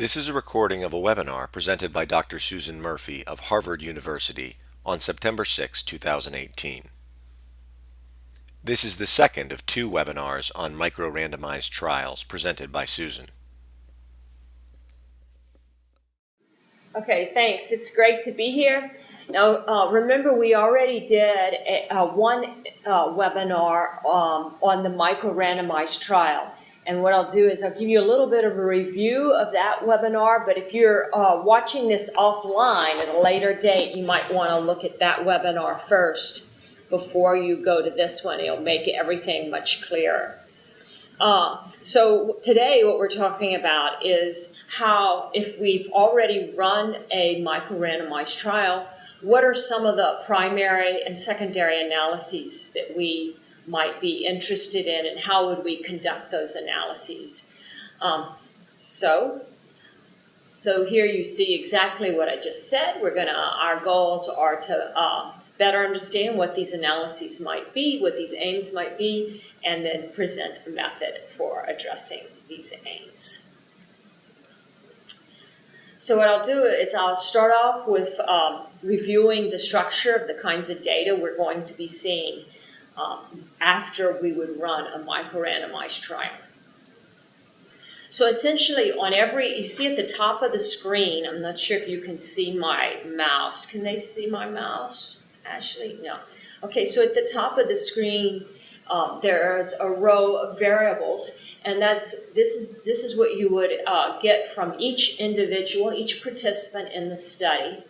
This is a recording of a webinar presented by Dr. Susan Murphy of Harvard University on September 6, 2018. This is the second of two webinars on micro-randomized trials presented by Susan. Okay, thanks. It's great to be here. Now, remember we already did one webinar on the micro-randomized trial. And what I'll do is I'll give you a little bit of a review of that webinar, but if you're watching this offline at a later date, you might want to look at that webinar first before you go to this one. It'll make everything much clearer. So today what we're talking about is how, if we've already run a micro-randomized trial, what are some of the primary and secondary analyses that we might be interested in, and how would we conduct those analyses? So here you see exactly what I just said. Our goals are to better understand what these analyses might be, what these aims might be, and then present a method for addressing these aims. So what I'll do is I'll start off with reviewing the structure of the kinds of data we're going to be seeing after we would run a micro-randomized trial. So essentially you see at the top of the screen, I'm not sure if you can see my mouse. Can they see my mouse? Ashley? No. Okay, so at the top of the screen, there's a row of variables, and this is what you would get from each individual, each participant in the study.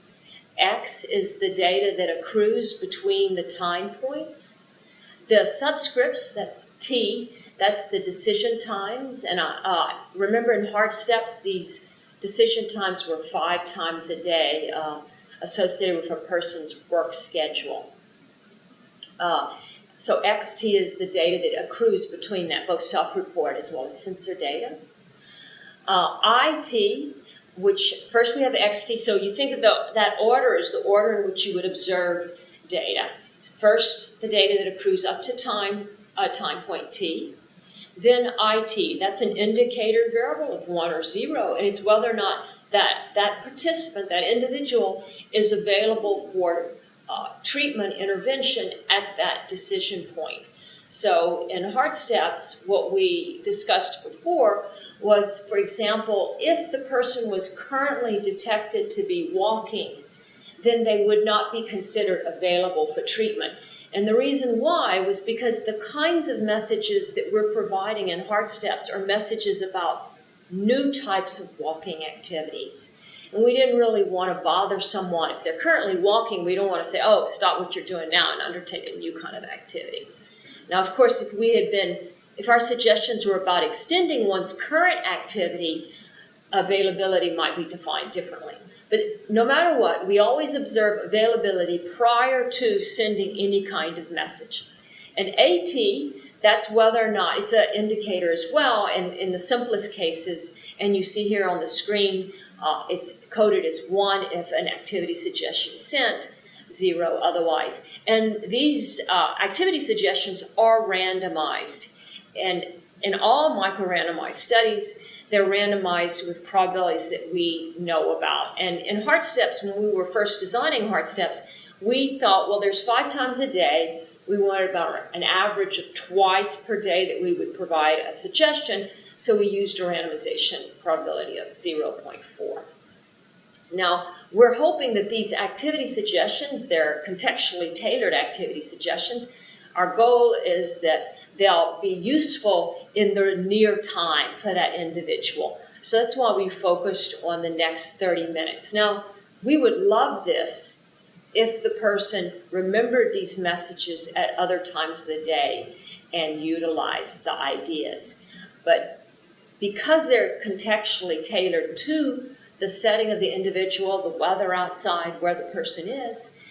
X is the data that accrues between the time points. The subscripts, that's T, that's the decision times. And remember in hard steps, these decision times were 5 times a day associated with a person's work schedule. So XT is the data that accrues between that, both self-report as well as sensor data. IT, which first we have XT, so you think of that order as the order in which you would observe data. First, the data that accrues up to time point T. Then IT, that's an indicator variable of 1 or 0, and it's whether or not that participant, that individual, is available for treatment intervention at that decision point. So in hard steps, what we discussed before was, for example, if the person was currently detected to be walking, then they would not be considered available for treatment. And the reason why was because the kinds of messages that we're providing in hard steps are messages about new types of walking activities. And we didn't really want to bother someone. If they're currently walking, we don't want to say, oh, stop what you're doing now and undertake a new kind of activity. Now, of course, if our suggestions were about extending one's current activity, availability might be defined differently. But no matter what, we always observe availability prior to sending any kind of message. And AT, that's whether or not, it's an indicator as well, and in the simplest cases, and you see here on the screen, it's coded as 1 if an activity suggestion is sent, 0 otherwise. And these activity suggestions are randomized. And in all micro-randomized studies, they're randomized with probabilities that we know about. And in hard steps, when we were first designing hard steps, we thought, well, there's 5 times a day. We wanted about an average of twice per day that we would provide a suggestion, so we used a randomization probability of 0.4. Now, we're hoping that these activity suggestions, they're contextually tailored activity suggestions. Our goal is that they'll be useful in the near time for that individual. So that's why we focused on the next 30 minutes. Now, we would love this if the person remembered these messages at other times of the day and utilized the ideas. But because they're contextually tailored to the setting of the individual, the weather outside, where the person is,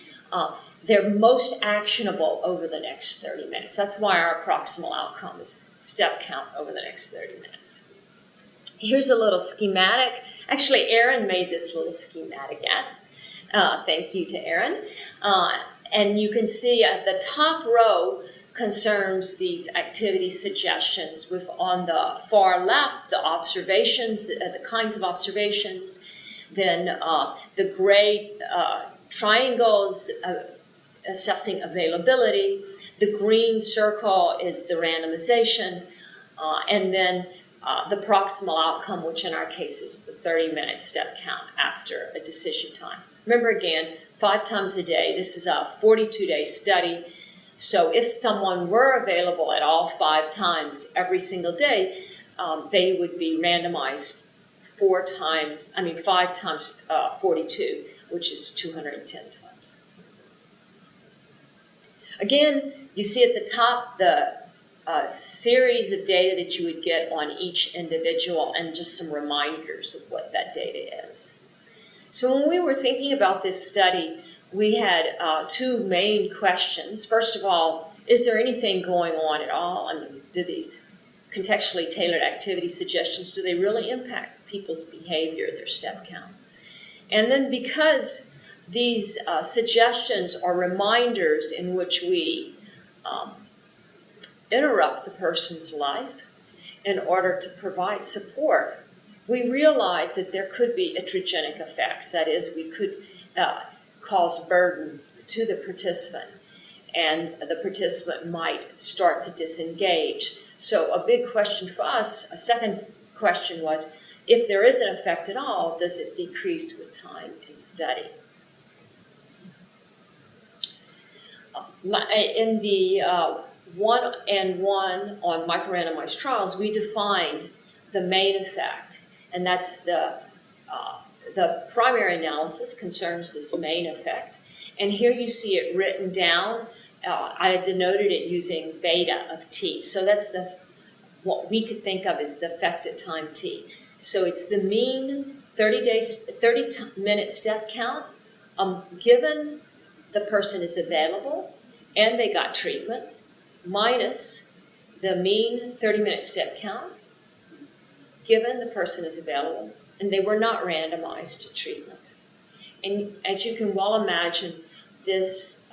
they're most actionable over the next 30 minutes. That's why our proximal outcome is step count over the next 30 minutes. Here's a little schematic. Actually, Aaron made this little schematic thank you to Aaron. And you can see at the top row, concerns these activity suggestions, with on the far left the observations, the kinds of observations, then the gray triangles assessing availability, the green circle is the randomization, and then the proximal outcome, which in our case is the 30-minute step count after a decision time. Remember again, 5 times a day. This is a 42-day study. So if someone were available at all 5 times every single day, they would be randomized 5 times 42, which is 210 times. Again, you see at the top the series of data that you would get on each individual and just some reminders of what that data is. So when we were thinking about this study, we had 2 main questions. First of all, is there anything going on at all? I mean, do these contextually tailored activity suggestions, do they really impact people's behavior, their step count? And then because these suggestions are reminders in which we interrupt the person's life in order to provide support, we realize that there could be iatrogenic effects. That is, we could cause burden to the participant, and the participant might start to disengage. So a big question for us, a second question was, if there is an effect at all, does it decrease with time and study? In the 1-and-1 on micro-randomized trials, we defined the main effect, and that's the primary analysis concerns this main effect. And here you see it written down. I denoted it using beta of t. So that's what we could think of as the effect at time t. So it's the mean 30-minute step count given the person is available and they got treatment, minus the mean 30-minute step count given the person is available and they were not randomized to treatment. And as you can well imagine, this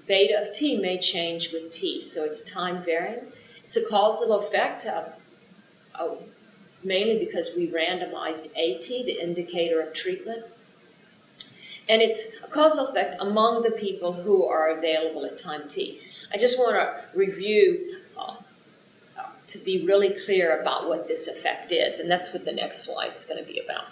beta of t may change with t, so it's time varying. It's a causal effect, mainly because we randomized AT, the indicator of treatment. And it's a causal effect among the people who are available at time t. I just want to review to be really clear about what this effect is, and that's what the next slide is going to be about.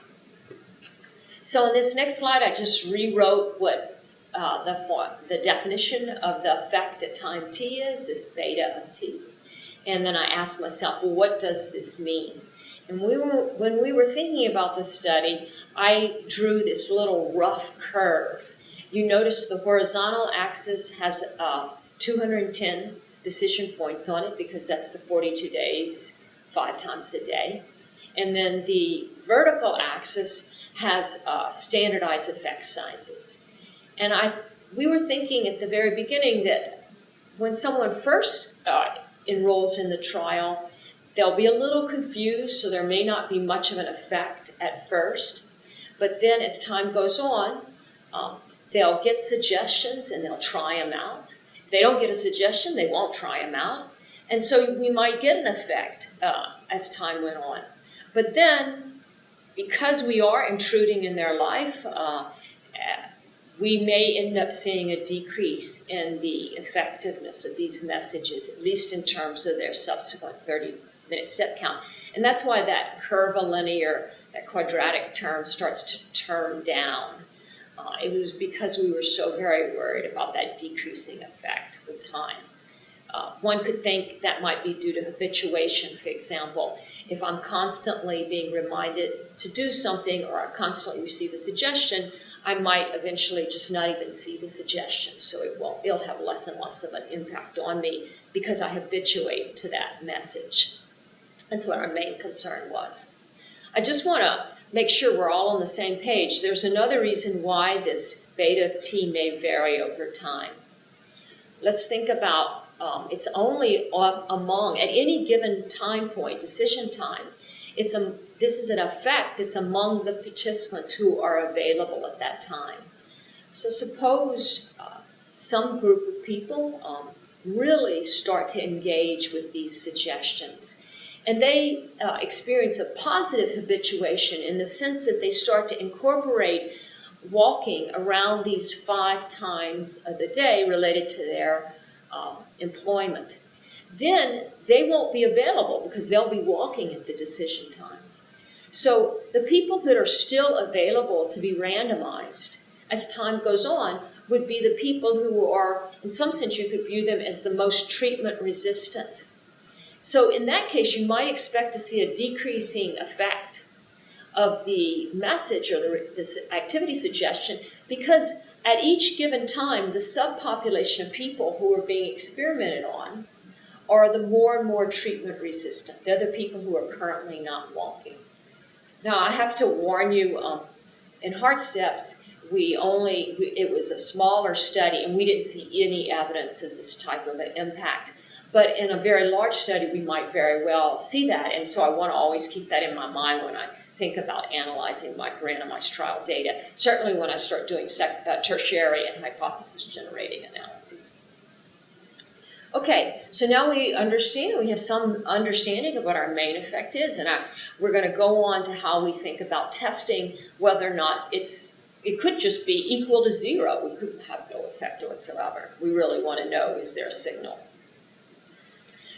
So in this next slide, I just rewrote what the definition of the effect at time t is, this beta of t. And then I asked myself, well, what does this mean? And when we were thinking about the study, I drew this little rough curve. You notice the horizontal axis has 210 decision points on it because that's the 42 days, 5 times a day. And then the vertical axis has standardized effect sizes. And we were thinking at the very beginning that when someone first enrolls in the trial, they'll be a little confused, so there may not be much of an effect at first. But then as time goes on, they'll get suggestions and they'll try them out. If they don't get a suggestion, they won't try them out. And so we might get an effect as time went on. But then, because we are intruding in their life, we may end up seeing a decrease in the effectiveness of these messages, at least in terms of their subsequent 30-minute step count. And that's why that curvilinear, that quadratic term starts to turn down. It was because we were so very worried about that decreasing effect with time. One could think that might be due to habituation, for example. If I'm constantly being reminded to do something or I constantly receive a suggestion, I might eventually just not even see the suggestion. So it'll have less and less of an impact on me because I habituate to that message. That's what our main concern was. I just want to make sure we're all on the same page. There's another reason why this beta of t may vary over time. Let's think about it's only among, at any given time point, decision time, this is an effect that's among the participants who are available at that time. So suppose some group of people really start to engage with these suggestions. And they experience a positive habituation in the sense that they start to incorporate walking around these 5 times of the day related to their employment. Then they won't be available because they'll be walking at the decision time. So the people that are still available to be randomized as time goes on would be the people who are, in some sense, you could view them as the most treatment resistant. So in that case, you might expect to see a decreasing effect of the message or this activity suggestion, because at each given time, the subpopulation of people who are being experimented on are the more and more treatment resistant. They're the people who are currently not walking. Now, I have to warn you, in Heart Steps, it was a smaller study, and we didn't see any evidence of this type of an impact. But in a very large study, we might very well see that, and so I want to always keep that in my mind when I think about analyzing micro-randomized trial data, certainly when I start doing tertiary and hypothesis-generating analyses. Okay, so now we have some understanding of what our main effect is, and we're going to go on to how we think about testing whether or not it could just be equal to 0. We could have no effect whatsoever. We really want to know, is there a signal?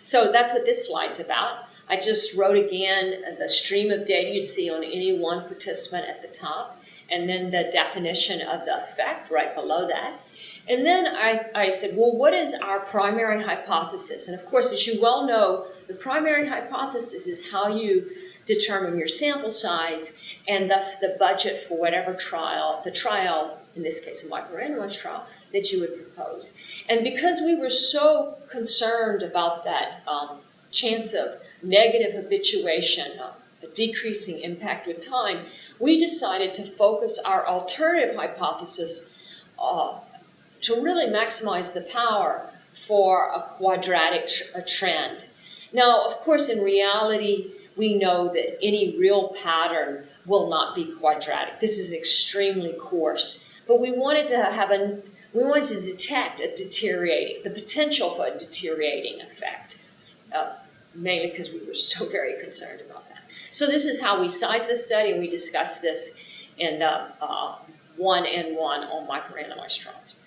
So that's what this slide's about. I just wrote again the stream of data you'd see on any one participant at the top, and then the definition of the effect right below that. And then I said, well, what is our primary hypothesis? And of course, as you well know, the primary hypothesis is how you determine your sample size and thus the budget for whatever the trial, in this case a micro-randomized trial, that you would propose. And because we were so concerned about that chance of negative habituation, a decreasing impact with time, we decided to focus our alternative hypothesis to really maximize the power for a quadratic trend. Now, of course, in reality, we know that any real pattern will not be quadratic. This is extremely coarse, but we wanted to detect the potential for a deteriorating effect, mainly because we were so very concerned about that. So this is how we sized this study, and we discussed this in 1N1 on micro-randomized trials.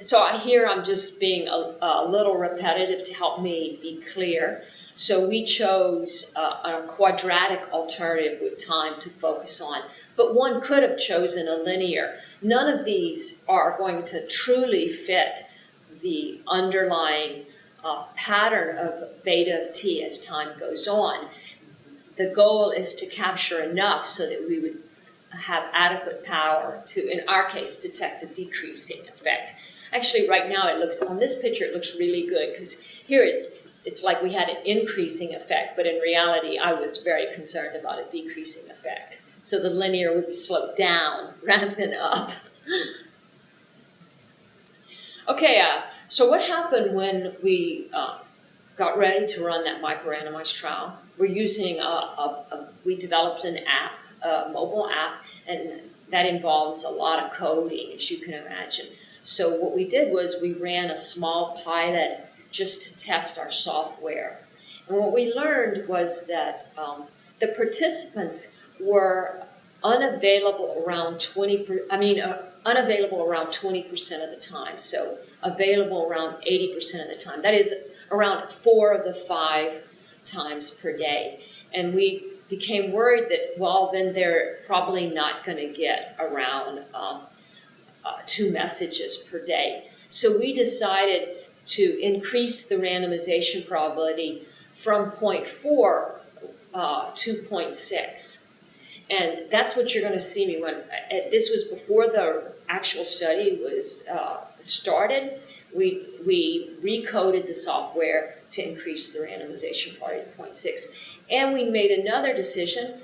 So I'm just being a little repetitive to help me be clear. So we chose a quadratic alternative with time to focus on, but one could have chosen a linear. None of these are going to truly fit the underlying pattern of beta of t as time goes on. The goal is to capture enough so that we would have adequate power to, in our case, detect a decreasing effect. Actually, right now on this picture it looks really good, because here it's like we had an increasing effect, but in reality I was very concerned about a decreasing effect. So the linear would be sloped down rather than up. Okay, so what happened when we got ready to run that micro-randomized trial? We're using we developed an app, a mobile app, and that involves a lot of coding, as you can imagine. So what we did was we ran a small pilot just to test our software. And what we learned was that the participants were unavailable around 20% of the time. So available around 80% of the time. That is around 4 of the 5 times per day. And we became worried that, well, then they're probably not going to get around 2 messages per day. So we decided to increase the randomization probability from 0.4 to 0.6. And that's what you're going to see me when, this was before the actual study was started. We recoded the software to increase the randomization probability to 0.6. And we made another decision,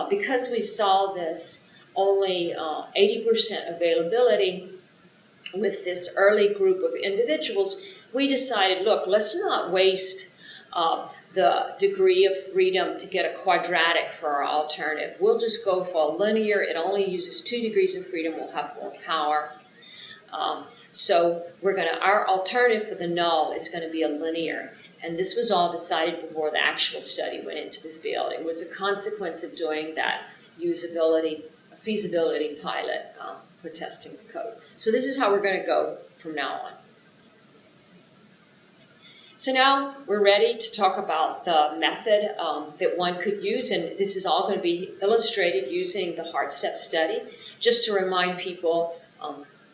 because we saw this only 80% availability with this early group of individuals, we decided, look, let's not waste the degree of freedom to get a quadratic for our alternative. We'll just go for a linear. It only uses 2 degrees of freedom. We'll have more power. So our alternative for the null is going to be a linear. And this was all decided before the actual study went into the field. It was a consequence of doing that feasibility pilot for testing the code. So this is how we're going to go from now on. So now we're ready to talk about the method that one could use, and this is all going to be illustrated using the HeartStep study. Just to remind people,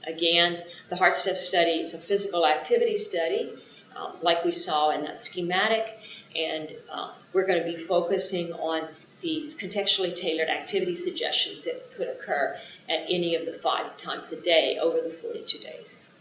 again, the HeartStep study is a physical activity study, like we saw in that schematic, and we're going to be focusing on these contextually tailored activity suggestions that could occur at any of the 5 times a day over the 42 days.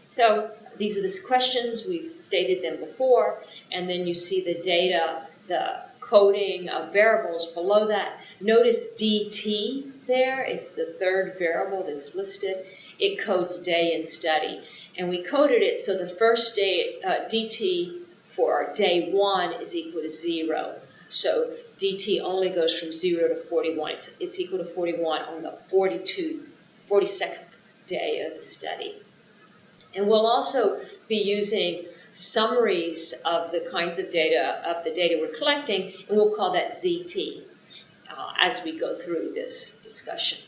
So these are the questions, we've stated them before, and then you see the data, the coding of variables below that. Notice DT there, it's the third variable that's listed. It codes day and study. And we coded it so the first day, DT for day 1 is equal to 0. So DT only goes from 0 to 41. It's equal to 41 on the 42nd day of the study. And we'll also be using summaries of the kinds of data, of the data we're collecting, and we'll call that ZT as we go through this discussion.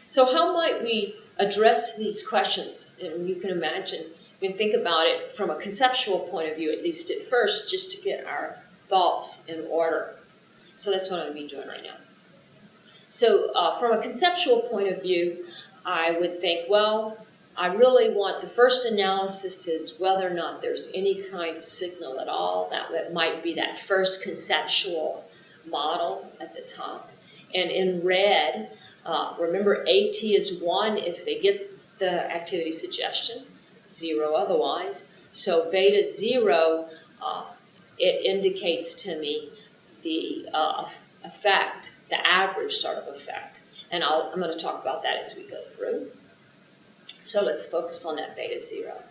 So how might we address these questions? And you can imagine, you can think about it from a conceptual point of view, at least at first, just to get our thoughts in order. So that's what I'm going to be doing right now. So from a conceptual point of view, I would think, well, I really want the first analysis is whether or not there's any kind of signal at all. That might be that first conceptual model at the top. And in red, remember AT is 1 if they get the activity suggestion, 0 otherwise. So beta 0, it indicates to me the effect, the average sort of effect. And I'm going to talk about that as we go through. So let's focus on that beta 0.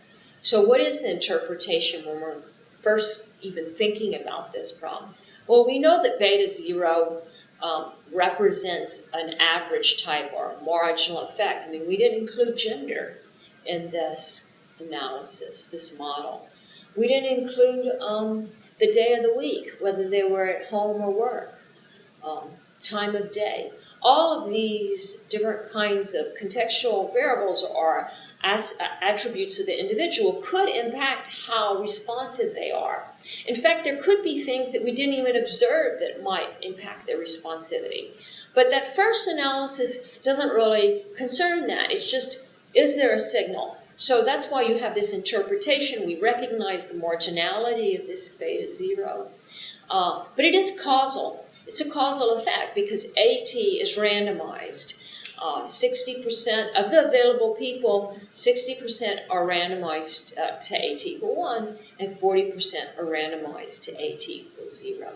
So what is the interpretation when we're first even thinking about this problem? Well, we know that beta 0 represents an average type or marginal effect. I mean, we didn't include gender in this analysis, this model. We didn't include the day of the week, whether they were at home or work, time of day. All of these different kinds of contextual variables or attributes of the individual could impact how responsive they are. In fact, there could be things that we didn't even observe that might impact their responsivity. But that first analysis doesn't really concern that. It's just, is there a signal? So that's why you have this interpretation. We recognize the marginality of this beta 0. But it is causal. It's a causal effect because AT is randomized. 60% of the available people, 60% are randomized to AT equal 1, and 40% are randomized to AT equal 0.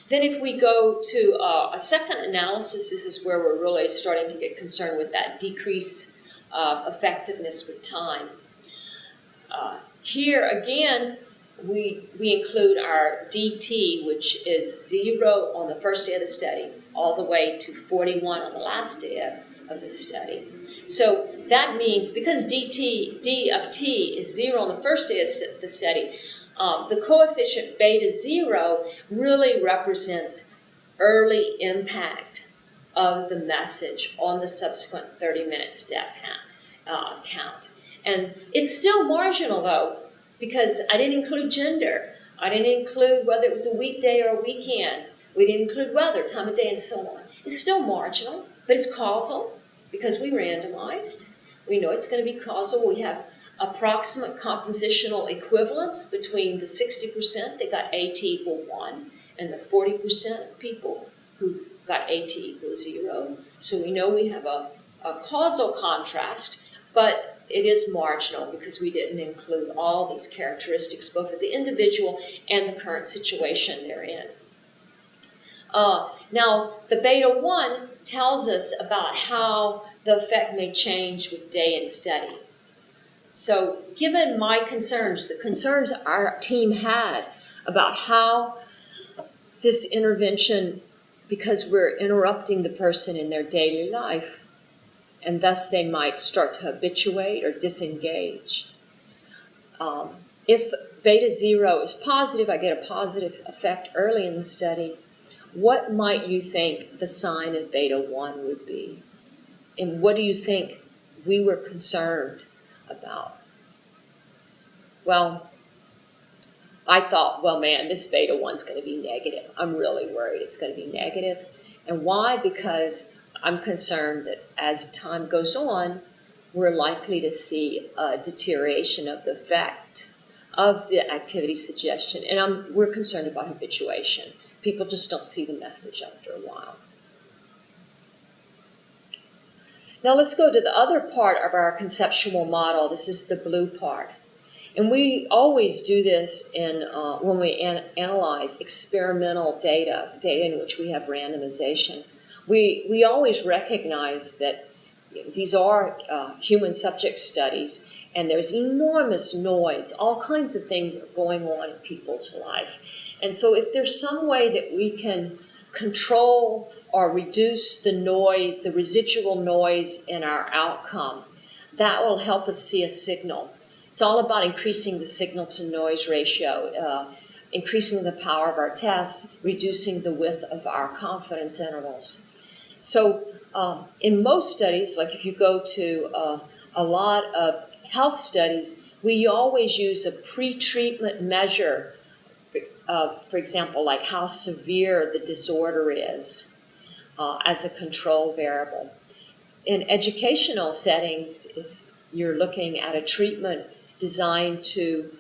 Then if we go to a second analysis, this is where we're really starting to get concerned with that decrease effectiveness with time. Here again, we include our DT, which is 0 on the first day of the study, all the way to 41 on the last day of the study. So that means because D of T is 0 on the first day of the study, the coefficient beta 0 really represents early impact of the message on the subsequent 30-minute step count. And it's still marginal, though, because I didn't include gender. I didn't include whether it was a weekday or a weekend. We didn't include weather, time of day, and so on. It's still marginal, but it's causal because we randomized. We know it's going to be causal. We have approximate compositional equivalence between the 60% that got AT equal 1 and the 40% of people who got AT equal 0. So we know we have a causal contrast, but it is marginal because we didn't include all these characteristics, both of the individual and the current situation they're in. Now, the beta 1 tells us about how the effect may change with day and study. So given my concerns, the concerns our team had about how this intervention because we're interrupting the person in their daily life, and thus they might start to habituate or disengage. If beta 0 is positive, I get a positive effect early in the study. What might you think the sign of beta 1 would be? And what do you think we were concerned about? Well, I thought, well, man, this beta 1's going to be negative. I'm really worried it's going to be negative. And why? Because I'm concerned that as time goes on, we're likely to see a deterioration of the effect of the activity suggestion. And we're concerned about habituation. People just don't see the message after a while. Now let's go to the other part of our conceptual model. This is the blue part. And we always do this when we analyze experimental data in which we have randomization. We always recognize that these are human subject studies, and there's enormous noise. All kinds of things are going on in people's life. And so if there's some way that we can control or reduce the noise, the residual noise in our outcome, that will help us see a signal. It's all about increasing the signal-to-noise ratio, increasing the power of our tests, reducing the width of our confidence intervals. So in most studies, like if you go to a lot of health studies, we always use a pre-treatment measure of, for example, like how severe the disorder is as a control variable. In educational settings, if you're looking at a treatment designed to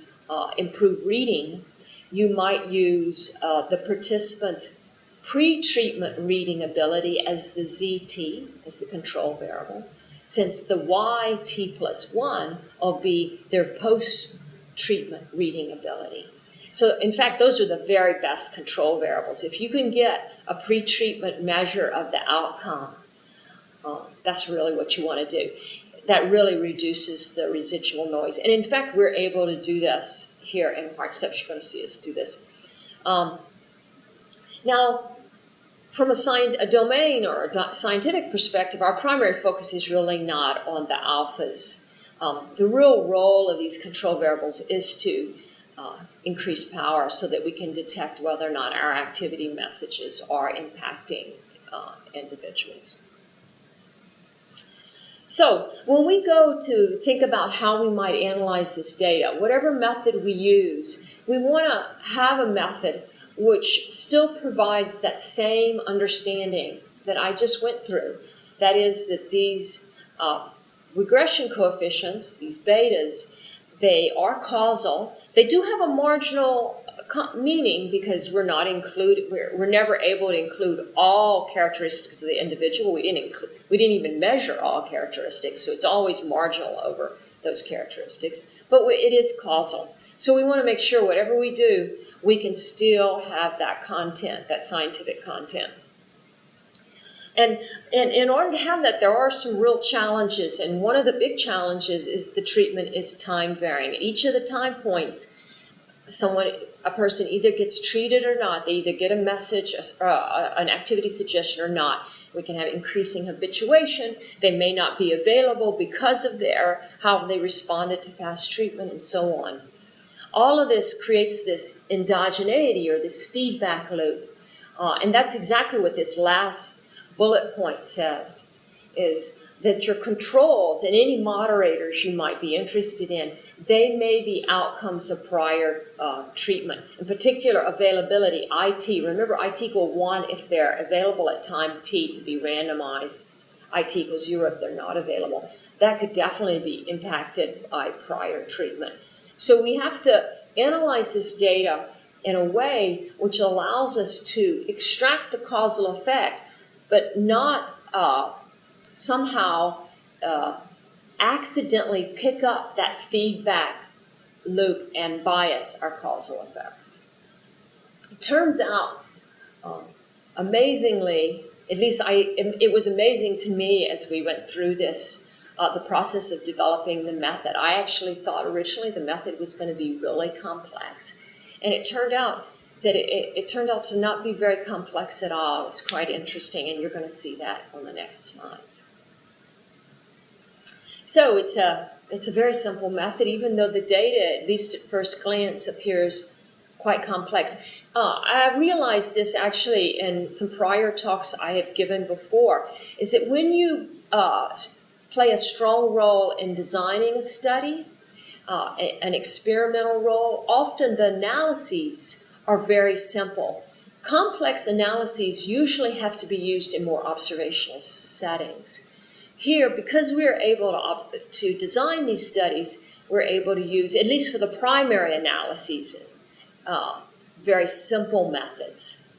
improve reading, you might use the participants' pre-treatment reading ability as the ZT, as the control variable, since the YT plus 1 will be their post-treatment reading ability. So, in fact, those are the very best control variables. If you can get a pre-treatment measure of the outcome, that's really what you want to do. That really reduces the residual noise. And in fact, we're able to do this here in Hard Steps. You're going to see us do this. Now, from a domain or a scientific perspective, our primary focus is really not on the alphas. The real role of these control variables is to increase power so that we can detect whether or not our activity messages are impacting individuals. So when we go to think about how we might analyze this data, whatever method we use, we want to have a method which still provides that same understanding that I just went through. That is that these regression coefficients, these betas, they are causal. They do have a marginal meaning because we're never able to include all characteristics of the individual. We didn't even measure all characteristics, so it's always marginal over those characteristics. But it is causal. So we want to make sure whatever we do, we can still have that content, that scientific content. And in order to have that, there are some real challenges. And one of the big challenges is the treatment is time varying. Each of the time points, a person either gets treated or not. They either get a message, an activity suggestion or not. We can have increasing habituation. They may not be available because of how they responded to past treatment and so on. All of this creates this endogeneity or this feedback loop. And that's exactly what this last bullet point says, is that your controls and any moderators you might be interested in, they may be outcomes of prior treatment. In particular, availability, IT. Remember, IT equal 1 if they're available at time t to be randomized. IT equals 0 if they're not available. That could definitely be impacted by prior treatment. So we have to analyze this data in a way which allows us to extract the causal effect, but not somehow accidentally pick up that feedback loop and bias our causal effects. It turns out, amazingly, at least it was amazing to me as we went through this, the process of developing the method. I actually thought originally the method was going to be really complex. And it turned out that it turned out to not be very complex at all. It was quite interesting, and you're going to see that on the next slides. So it's a very simple method, even though the data, at least at first glance, appears quite complex. I realized this actually in some prior talks I have given before, is that when you play a strong role in designing a study, an experimental role, often the analyses are very simple. Complex analyses usually have to be used in more observational settings. Here, because we are able to design these studies, we're able to use, at least for the primary analyses, very simple methods.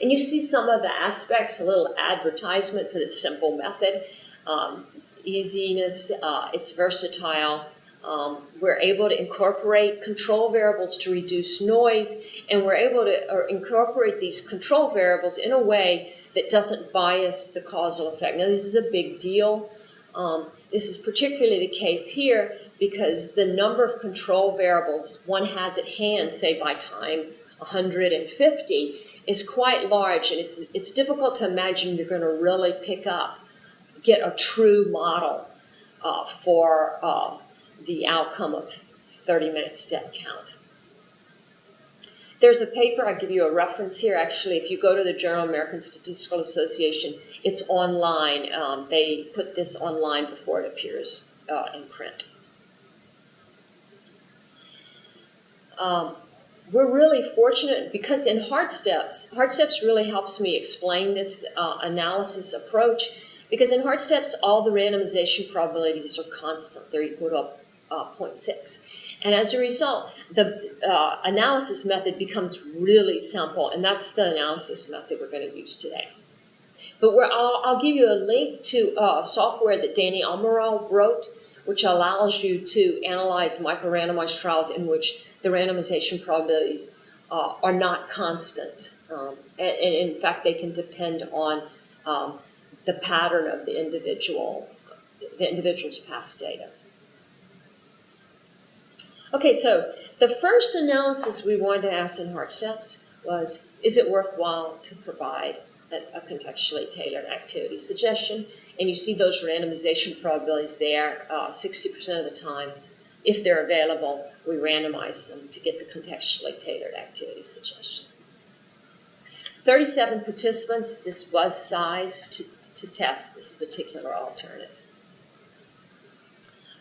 And you see some of the aspects, a little advertisement for the simple method. Easiness, it's versatile. We're able to incorporate control variables to reduce noise, and we're able to incorporate these control variables in a way that doesn't bias the causal effect. Now, this is a big deal. This is particularly the case here because the number of control variables one has at hand, say by time 150, is quite large, and it's difficult to imagine you're going to really get a true model for the outcome of 30-minute step count. There's a paper, I'll give you a reference here. Actually, if you go to the Journal of American Statistical Association, it's online. They put this online before it appears in print. We're really fortunate because in Hard Steps really helps me explain this analysis approach, because in Hard Steps, all the randomization probabilities are constant. They're equal to 0.6. And as a result, the analysis method becomes really simple, and that's the analysis method we're going to use today. But I'll give you a link to software that Danny Almirall wrote, which allows you to analyze micro-randomized trials in which the randomization probabilities are not constant. And in fact, they can depend on the pattern of the individual's past data. Okay, so the first analysis we wanted to ask in Hard Steps was, is it worthwhile to provide a contextually tailored activity suggestion? And you see those randomization probabilities there, 60% of the time. If they're available, we randomize them to get the contextually tailored activity suggestion. 37 participants, this was sized to test this particular alternative.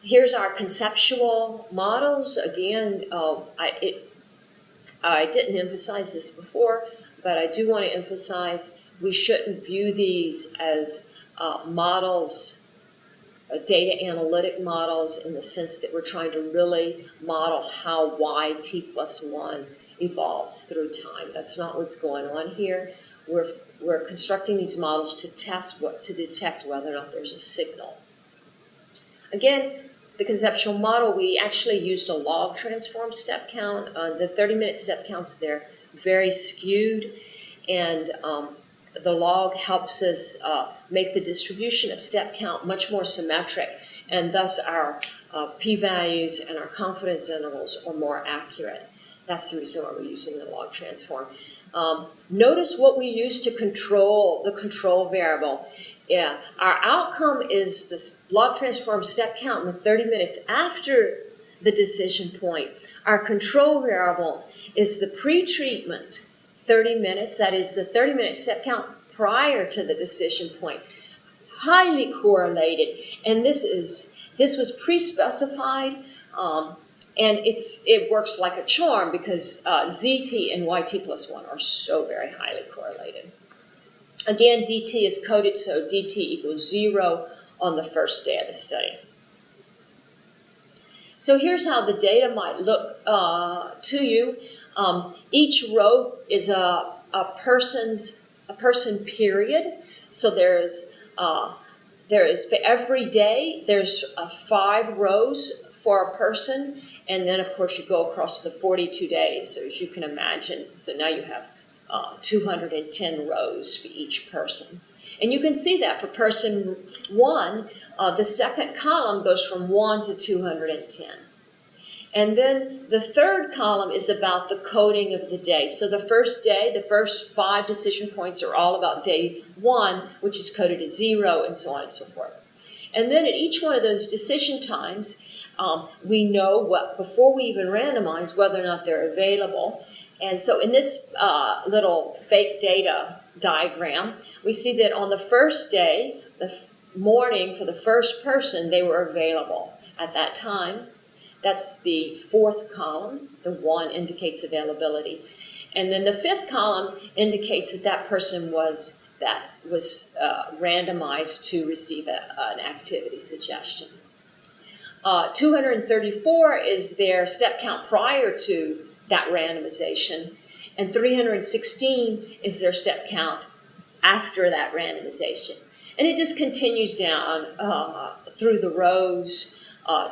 Here's our conceptual models. Again, I didn't emphasize this before, but I do want to emphasize we shouldn't view these as models, data analytic models, in the sense that we're trying to really model how y(t+1) evolves through time. That's not what's going on here. We're constructing these models to detect whether or not there's a signal. Again, the conceptual model, we actually used a log transform step count. The 30-minute step counts, they're very skewed, and the log helps us make the distribution of step count much more symmetric, and thus our p-values and our confidence intervals are more accurate. That's the reason why we're using the log transform. Notice what we use to control the control variable. Yeah, our outcome is this log transform step count in the 30 minutes after the decision point. Our control variable is the pre-treatment 30 minutes, that is the 30-minute step count prior to the decision point. Highly correlated, and this was pre-specified, and it works like a charm because ZT and YT+1 are so very highly correlated. Again, DT is coded, so DT equals 0 on the first day of the study. So here's how the data might look to you. Each row is a person period. So there is for every day, there's 5 rows for a person, and then of course you go across the 42 days. So as you can imagine, so now you have 210 rows for each person. And you can see that for person 1, the second column goes from 1 to 210. And then the third column is about the coding of the day. So the first day, the first 5 decision points are all about day 1, which is coded as 0, and so on and so forth. And then at each one of those decision times, we know what, before we even randomize, whether or not they're available. And so in this little fake data diagram, we see that on the first day, the morning for the first person, they were available at that time. That's the 4th column. The 1 indicates availability. And then the 5th column indicates that that person was randomized to receive an activity suggestion. 234 is their step count prior to that randomization, and 316 is their step count after that randomization. And it just continues down through the rows,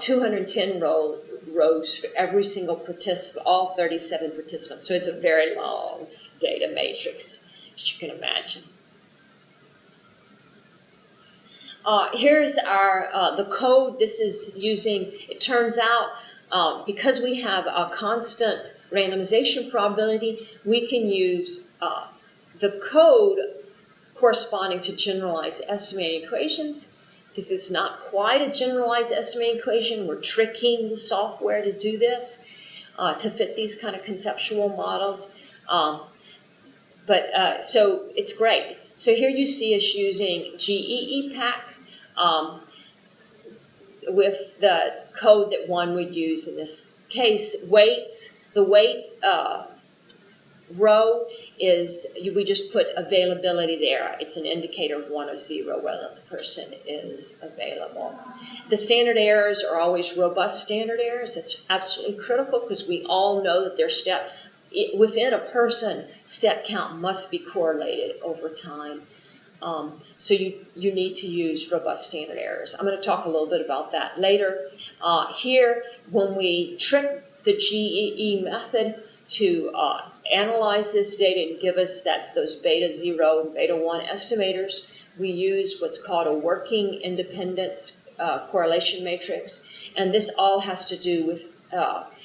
210 rows for every single participant, all 37 participants. So it's a very long data matrix, as you can imagine. Here's the code. This is using, it turns out, because we have a constant randomization probability, we can use the code corresponding to generalized estimating equations. This is not quite a generalized estimating equation. We're tricking the software to do this, to fit these kind of conceptual models. So it's great. So here you see us using GEEPAC with the code that one would use in this case. Weights, the weight row is, we just put availability there. It's an indicator of 1 or 0 whether the person is available. The standard errors are always robust standard errors. It's absolutely critical because we all know that within a person, step count must be correlated over time. So you need to use robust standard errors. I'm going to talk a little bit about that later. Here, when we trick the GEE method to analyze this data and give us those beta 0 and beta 1 estimators, we use what's called a working independence correlation matrix. And this all has to do with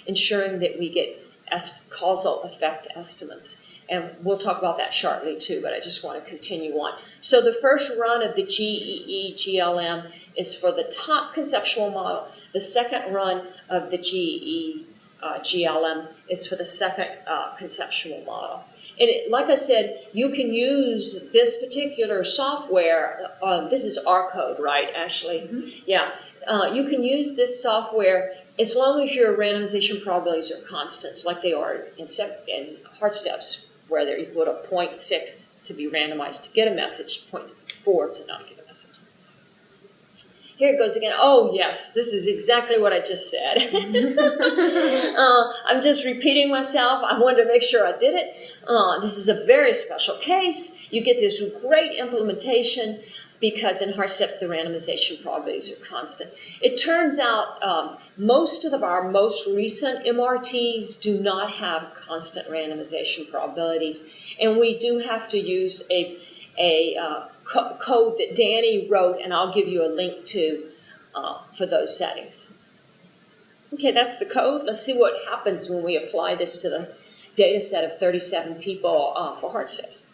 ensuring that we get causal effect estimates. And we'll talk about that shortly too, but I just want to continue on. So the first run of the GEE GLM is for the top conceptual model. The second run of the GEE GLM is for the second conceptual model. And like I said, you can use this particular software. This is our code, right, Ashley? Mm-hmm. Yeah. You can use this software as long as your randomization probabilities are constants, like they are in hard steps, where they're equal to 0.6 to be randomized to get a message, 0.4 to not get a message. Here it goes again. Oh, yes, this is exactly what I just said. I'm just repeating myself. I wanted to make sure I did it. This is a very special case. You get this great implementation because in hard steps, the randomization probabilities are constant. It turns out most of our most recent MRTs do not have constant randomization probabilities, and we do have to use a code that Danny wrote, and I'll give you a link to for those settings. Okay, that's the code. Let's see what happens when we apply this to the data set of 37 people for hard steps.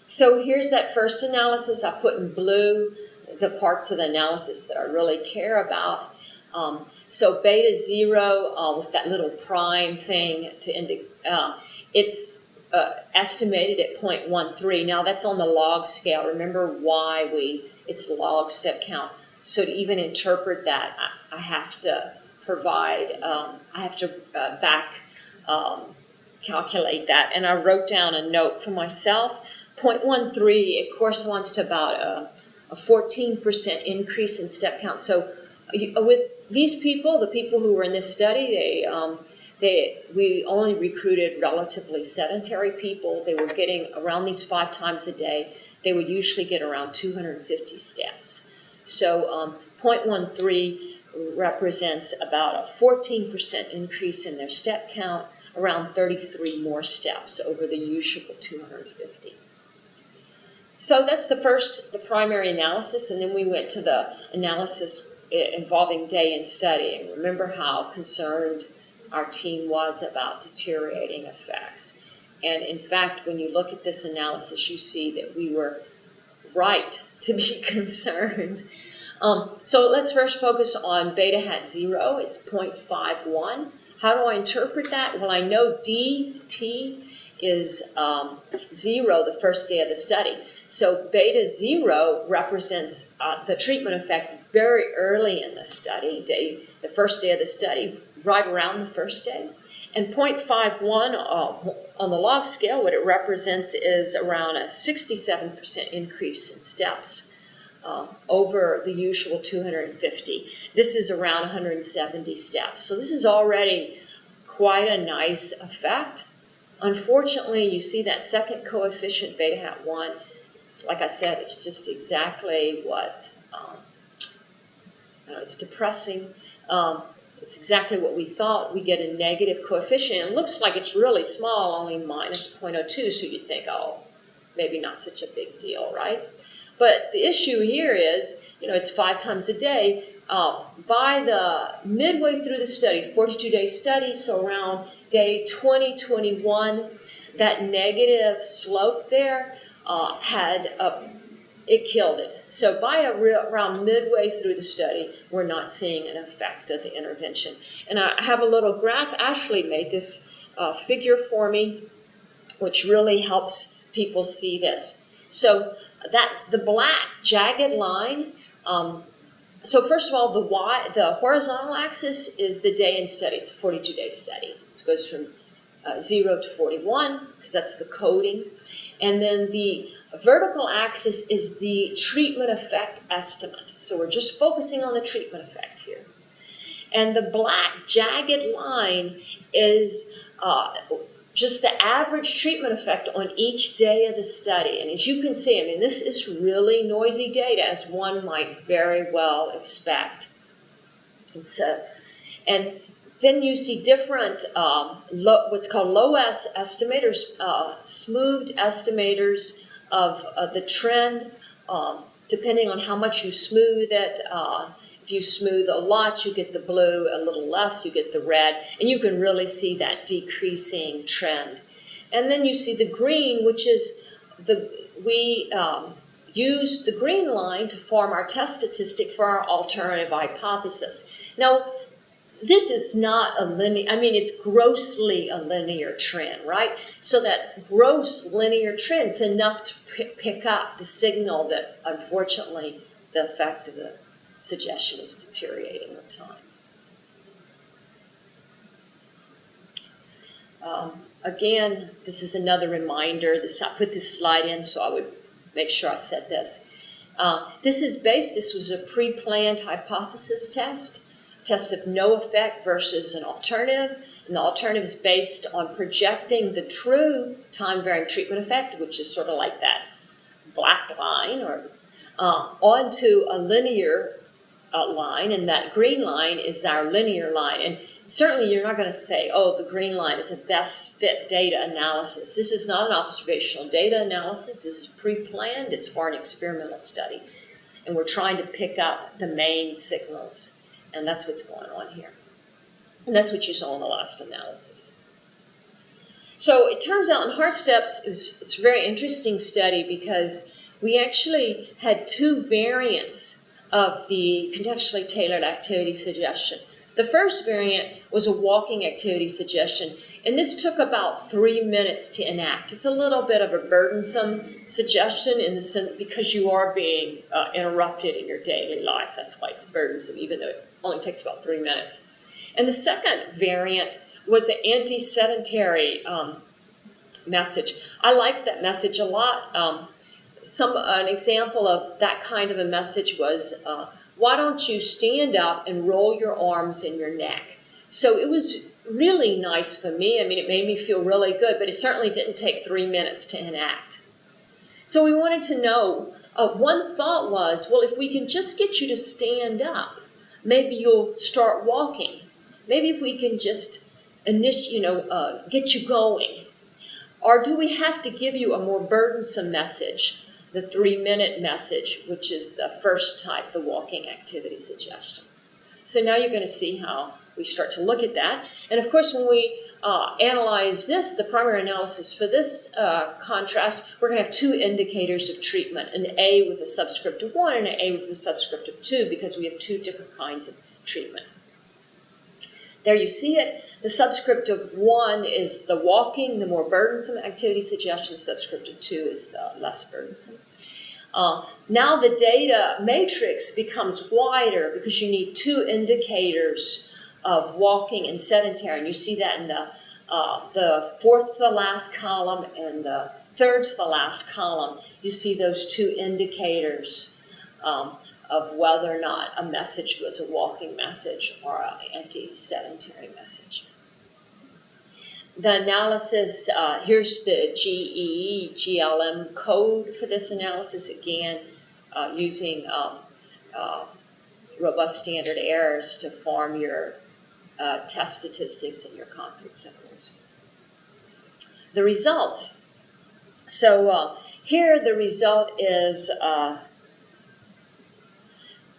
So here's that first analysis. I put in blue the parts of the analysis that I really care about. So beta 0 with that little prime thing to indicate, it's estimated at 0.13. Now that's on the log scale. Remember why it's log step count. So to even interpret that, I have to provide, calculate that. And I wrote down a note for myself. 0.13, it corresponds to about a 14% increase in step count. So with these people, the people who were in this study, we only recruited relatively sedentary people. They were getting around these 5 times a day. They would usually get around 250 steps. So 0.13 represents about a 14% increase in their step count, around 33 more steps over the usual 250. So that's the primary analysis, and then we went to the analysis involving day in study. And remember how concerned our team was about deteriorating effects. And in fact, when you look at this analysis, you see that we were right to be concerned. So let's first focus on beta hat 0. It's 0.51. How do I interpret that? Well, I know dt is 0 the first day of the study. So beta 0 represents the treatment effect very early in the study, the first day of the study, right around the first day. And 0.51 on the log scale, what it represents is around a 67% increase in steps over the usual 250. This is around 170 steps. So this is already quite a nice effect. Unfortunately, you see that second coefficient, beta hat 1, it's, like I said, it's just exactly what, it's depressing. It's exactly what we thought. We get a negative coefficient. It looks like it's really small, only minus 0.02, so you'd think, oh, maybe not such a big deal, right? But the issue here is, it's 5 times a day. By the midway through the study, 42-day study, so around day 20, 21, that negative slope there it killed it. So by around midway through the study, we're not seeing an effect of the intervention. And I have a little graph. Ashley made this figure for me, which really helps people see this. So the black jagged line, so first of all, the horizontal axis is the day in study. It's a 42-day study. It goes from 0 to 41, because that's the coding. And then the vertical axis is the treatment effect estimate. So we're just focusing on the treatment effect here. And the black jagged line is just the average treatment effect on each day of the study. And as you can see, this is really noisy data, as one might very well expect. And then you see different, what's called low S estimators, smoothed estimators of the trend, depending on how much you smooth it. If you smooth a lot, you get the blue, a little less, you get the red, and you can really see that decreasing trend. And then you see the green, which is we use the green line to form our test statistic for our alternative hypothesis. Now, this is not a linear, it's grossly a linear trend, right? So that gross linear trend, it's enough to pick up the signal that, unfortunately, the effect of the suggestion is deteriorating with time. Again, this is another reminder. I put this slide in so I would make sure I said this. This was a pre-planned hypothesis test of no effect versus an alternative. And the alternative is based on projecting the true time-varying treatment effect, which is sort of like that black line, onto a linear line, and that green line is our linear line. And certainly you're not going to say, oh, the green line is a best fit data analysis. This is not an observational data analysis. This is pre-planned. It's for an experimental study. And we're trying to pick up the main signals. And that's what's going on here. And that's what you saw in the last analysis. So it turns out in Heart Steps, it's a very interesting study because we actually had 2 variants of the contextually tailored activity suggestion. The first variant was a walking activity suggestion, and this took about 3 minutes to enact. It's a little bit of a burdensome suggestion in the sense because you are being interrupted in your daily life. That's why it's burdensome, even though it only takes about 3 minutes. And the second variant was an anti-sedentary message. I like that message a lot. An example of that kind of a message was, why don't you stand up and roll your arms in your neck? So it was really nice for me. It made me feel really good, but it certainly didn't take 3 minutes to enact. So we wanted to know, one thought was, well, if we can just get you to stand up, maybe you'll start walking. Maybe if we can just get you going. Or do we have to give you a more burdensome message? the 3-minute message, which is the first type, the walking activity suggestion. So now you're going to see how we start to look at that. And of course, when we analyze this, the primary analysis for this contrast, we're going to have 2 indicators of treatment, an A with a subscript of 1 and an A with a subscript of 2, because we have 2 different kinds of treatment. There you see it. The subscript of 1 is the walking, the more burdensome activity suggestion. Subscript of 2 is the less burdensome. Now the data matrix becomes wider because you need 2 indicators of walking and sedentary. And you see that in the 4th to the last column and the 3rd to the last column. You see those 2 indicators of whether or not a message was a walking message or an anti-sedentary message. The analysis, here's the GLM code for this analysis, again, using robust standard errors to form your test statistics and your confidence intervals. The results. So here the result is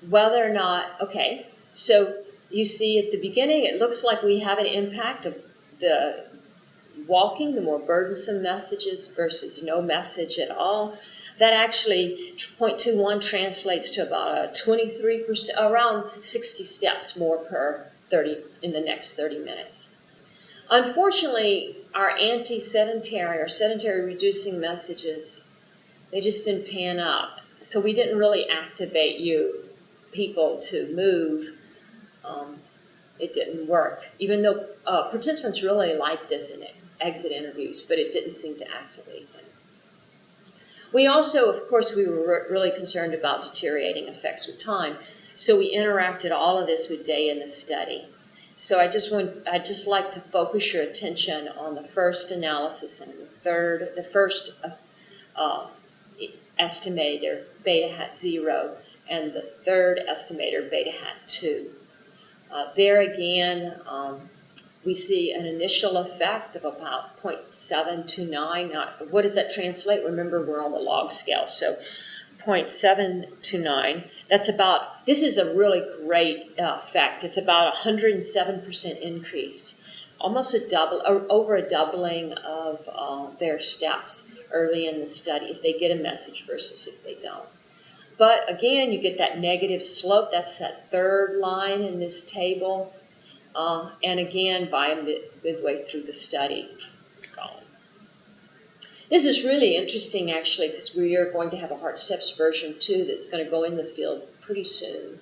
whether or not, okay, so you see at the beginning it looks like we have an impact of the walking, the more burdensome messages versus no message at all. That actually, 0.21 translates to about a 23%, around 60 steps more per 30 in the next 30 minutes. Unfortunately, our anti-sedentary or sedentary reducing messages, they just didn't pan out. So we didn't really activate people to move. It didn't work, even though participants really liked this in exit interviews, but it didn't seem to activate them. We also, of course, we were really concerned about deteriorating effects with time, so we interacted all of this with day in the study. So I'd just like to focus your attention on the first analysis and the first estimator, beta hat 0, and the third estimator, beta hat 2. There again, we see an initial effect of about 0.729. Now, what does that translate? Remember, we're on the log scale, so 0.729. This is a really great effect. It's about 107% increase, almost over a doubling of their steps early in the study if they get a message versus if they don't. But again, you get that negative slope. That's that third line in this table. And again, by midway through the study, it's gone. This is really interesting, actually, because we are going to have a Heart Steps version 2 that's going to go in the field pretty soon.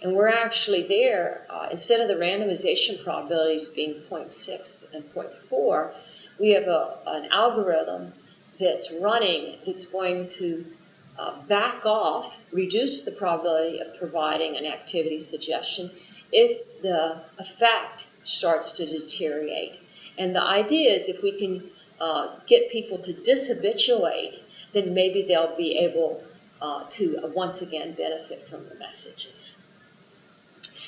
And we're actually there, instead of the randomization probabilities being 0.6 and 0.4, we have an algorithm that's running that's going to back off, reduce the probability of providing an activity suggestion if the effect starts to deteriorate. And the idea is if we can get people to dishabituate, then maybe they'll be able to once again benefit from the messages.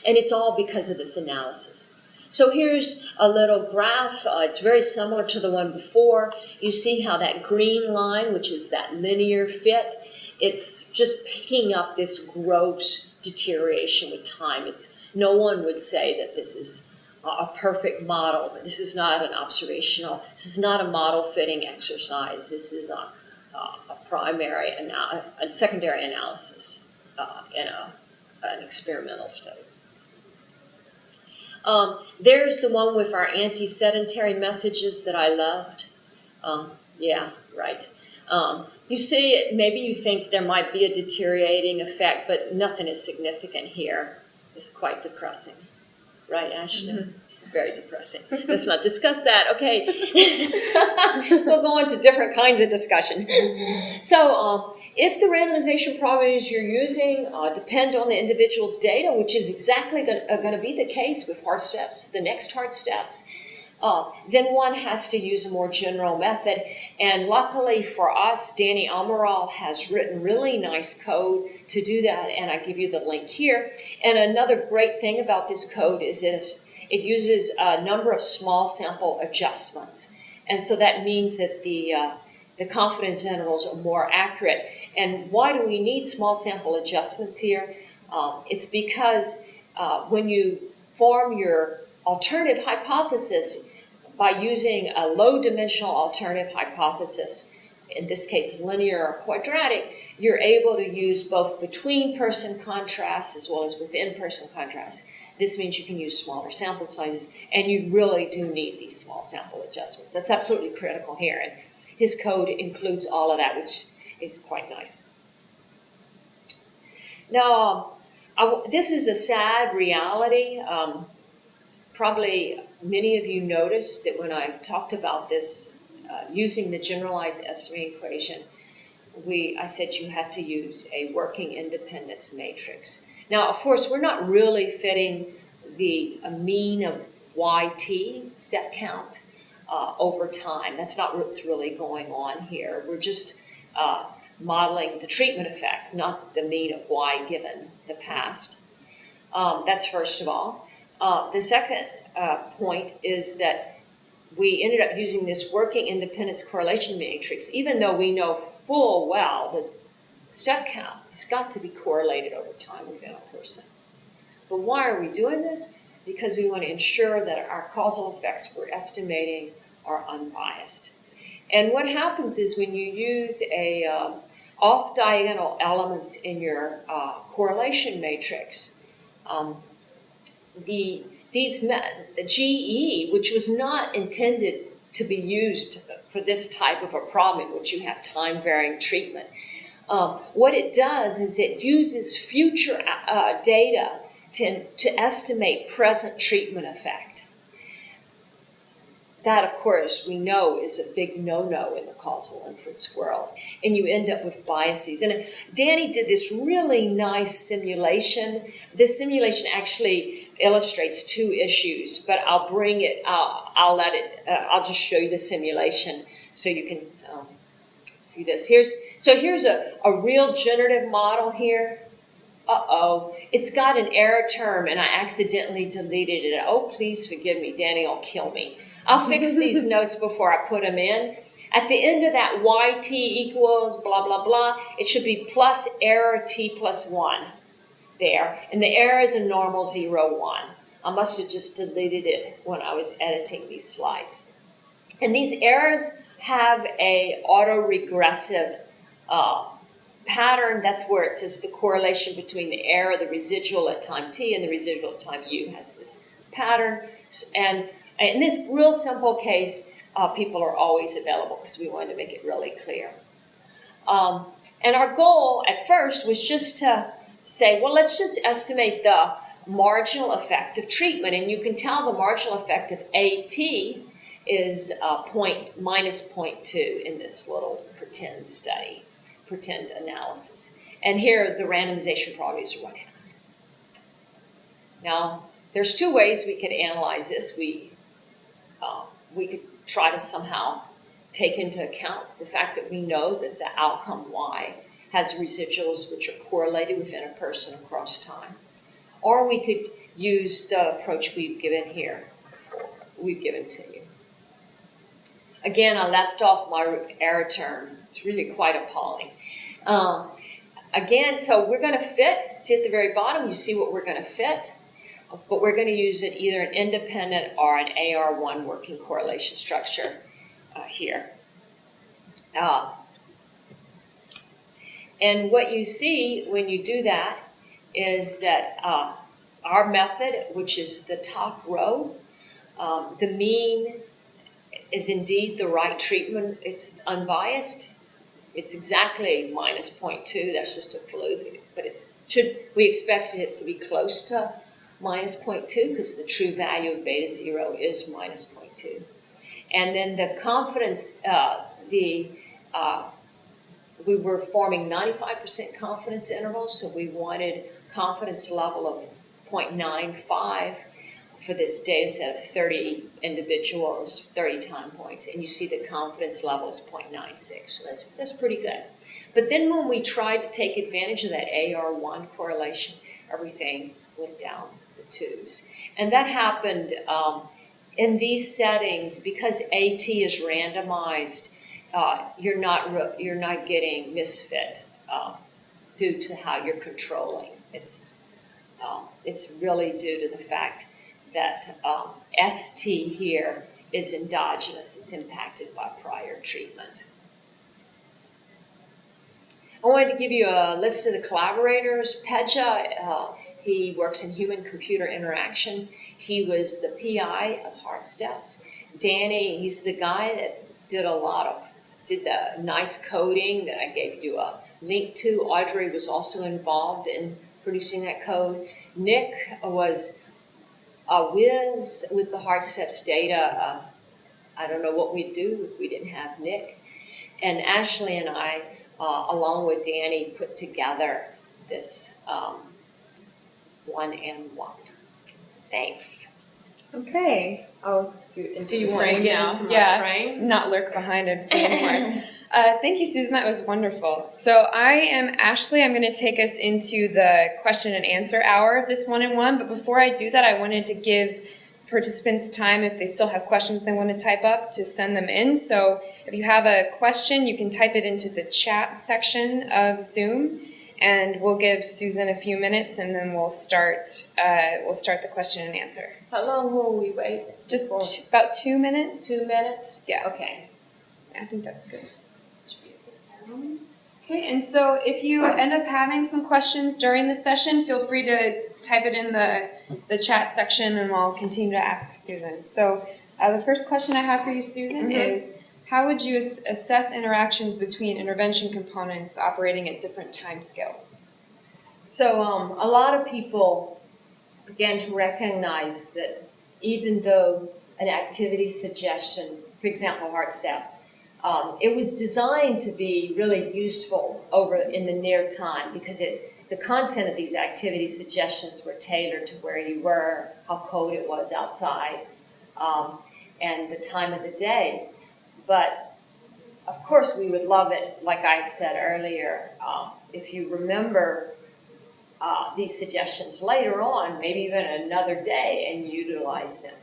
And it's all because of this analysis. So here's a little graph. It's very similar to the one before. You see how that green line, which is that linear fit, it's just picking up this gross deterioration with time. No one would say that this is a perfect model, but this is not an observational, this is not a model fitting exercise. This is a secondary analysis in an experimental study. There's the one with our anti-sedentary messages that I loved. Yeah, right. You see it, maybe you think there might be a deteriorating effect, but nothing is significant here. It's quite depressing. Right, Ashley? Mm-hmm. It's very depressing. Let's not discuss that. Okay. We'll go on to different kinds of discussion. So if the randomization probabilities you're using depend on the individual's data, which is exactly going to be the case with Heart Steps, the next Heart Steps, then one has to use a more general method. And luckily for us, Danny Amaral has written really nice code to do that, and I give you the link here. And another great thing about this code is it uses a number of small sample adjustments. And so that means that the the confidence intervals are more accurate. And why do we need small sample adjustments here? It's because when you form your alternative hypothesis by using a low-dimensional alternative hypothesis, in this case linear or quadratic, you're able to use both between-person contrast as well as within-person contrast. This means you can use smaller sample sizes, and you really do need these small sample adjustments. That's absolutely critical here, and his code includes all of that, which is quite nice. Now, this is a sad reality. Probably many of you noticed that when I talked about this, using the generalized estimating equation, I said you had to use a working independence matrix. Now, of course, we're not really fitting the mean of YT step count over time. That's not what's really going on here. We're just modeling the treatment effect, not the mean of Y given the past. That's first of all. The second point is that we ended up using this working independence correlation matrix, even though we know full well that step count has got to be correlated over time within a person. But why are we doing this? Because we want to ensure that our causal effects we're estimating are unbiased. And what happens is when you use off-diagonal elements in your correlation matrix, the GE, which was not intended to be used for this type of a problem in which you have time-varying treatment, what it does is it uses future data to estimate present treatment effect. That, of course, we know is a big no-no in the causal inference world, and you end up with biases. And Danny did this really nice simulation. This simulation actually illustrates two issues, but I'll bring it. I'll just show you the simulation so you can see this. Here's a real generative model here. It's got an error term, and I accidentally deleted it. Oh, please forgive me. Danny will kill me. I'll fix these notes before I put them in. At the end of that YT equals blah, blah, blah, it should be plus error T plus 1 there. And the error is a normal 0, 1. I must have just deleted it when I was editing these slides. And these errors have a autoregressive pattern. That's where it says the correlation between the error, the residual at time t, and the residual at time u has this pattern. And in this real simple case, people are always available because we wanted to make it really clear. And our goal at first was just to say, well, let's just estimate the marginal effect of treatment. And you can tell the marginal effect of AT is minus 0.2 in this little pretend analysis. And here the randomization probabilities are 1/2. Now, there's two ways we could analyze this. We could try to somehow take into account the fact that we know that the outcome Y has residuals which are correlated within a person across time. Or we could use the approach we've given here before, we've given to you. Again, I left off my error term. It's really quite appalling. Again, so we're going to fit. See at the very bottom, you see what we're going to fit. But we're going to use it either an independent or an AR1 working correlation structure here. And what you see when you do that is that our method, which is the top row, the mean is indeed the right treatment. It's unbiased. It's exactly minus 0.2. That's just a fluke. But we expected it to be close to minus 0.2 because the true value of beta 0 is minus 0.2. And then the confidence, we were forming 95% confidence intervals, so we wanted confidence level of 0.95 for this data set of 30 individuals, 30 time points, and you see the confidence level is 0.96, so that's pretty good. But then when we tried to take advantage of that AR1 correlation, everything went down the tubes. And that happened in these settings because AT is randomized. you're not getting misfit due to how you're controlling. It's really due to the fact that ST here is endogenous. It's impacted by prior treatment. I wanted to give you a list of the collaborators. Peja, he works in human-computer interaction. He was the PI of Heart Steps. Danny, he's the guy that did the nice coding that I gave you a link to. Audrey was also involved in producing that code. Nick was a whiz with the Heart Steps data. I don't know what we'd do if we didn't have Nick. And Ashley and I, along with Danny, put together this 1-and-1. Thanks. Okay, I'll scoot into Do you the want to frame get now. into my frame? Not lurk behind it anymore. Thank you, Susan. That was wonderful. So I am Ashley. I'm going to take us into the question and answer hour of this 1-and-1. But before I do that, I wanted to give participants time, if they still have questions they want to type up, to send them in. So if you have a question, you can type it into the chat section of Zoom, and we'll give Susan a few minutes, and then we'll start the question and answer. How long will we wait? Just about 2 minutes. 2 minutes? Yeah. Okay. I think that's good. Should we sit down? Okay, and so if you end up having some questions during the session, feel free to type it in the chat section, and I'll continue to ask Susan. So the first question I have for you, Susan, is how would you assess interactions between intervention components operating at different time scales? So a lot of people began to recognize that even though an activity suggestion, for example, Heart Steps, it was designed to be really useful over in the near time because the content of these activity suggestions were tailored to where you were, how cold it was outside, and the time of the day. But of course, we would love it, like I had said earlier, if you remember these suggestions later on, maybe even another day, and utilize them.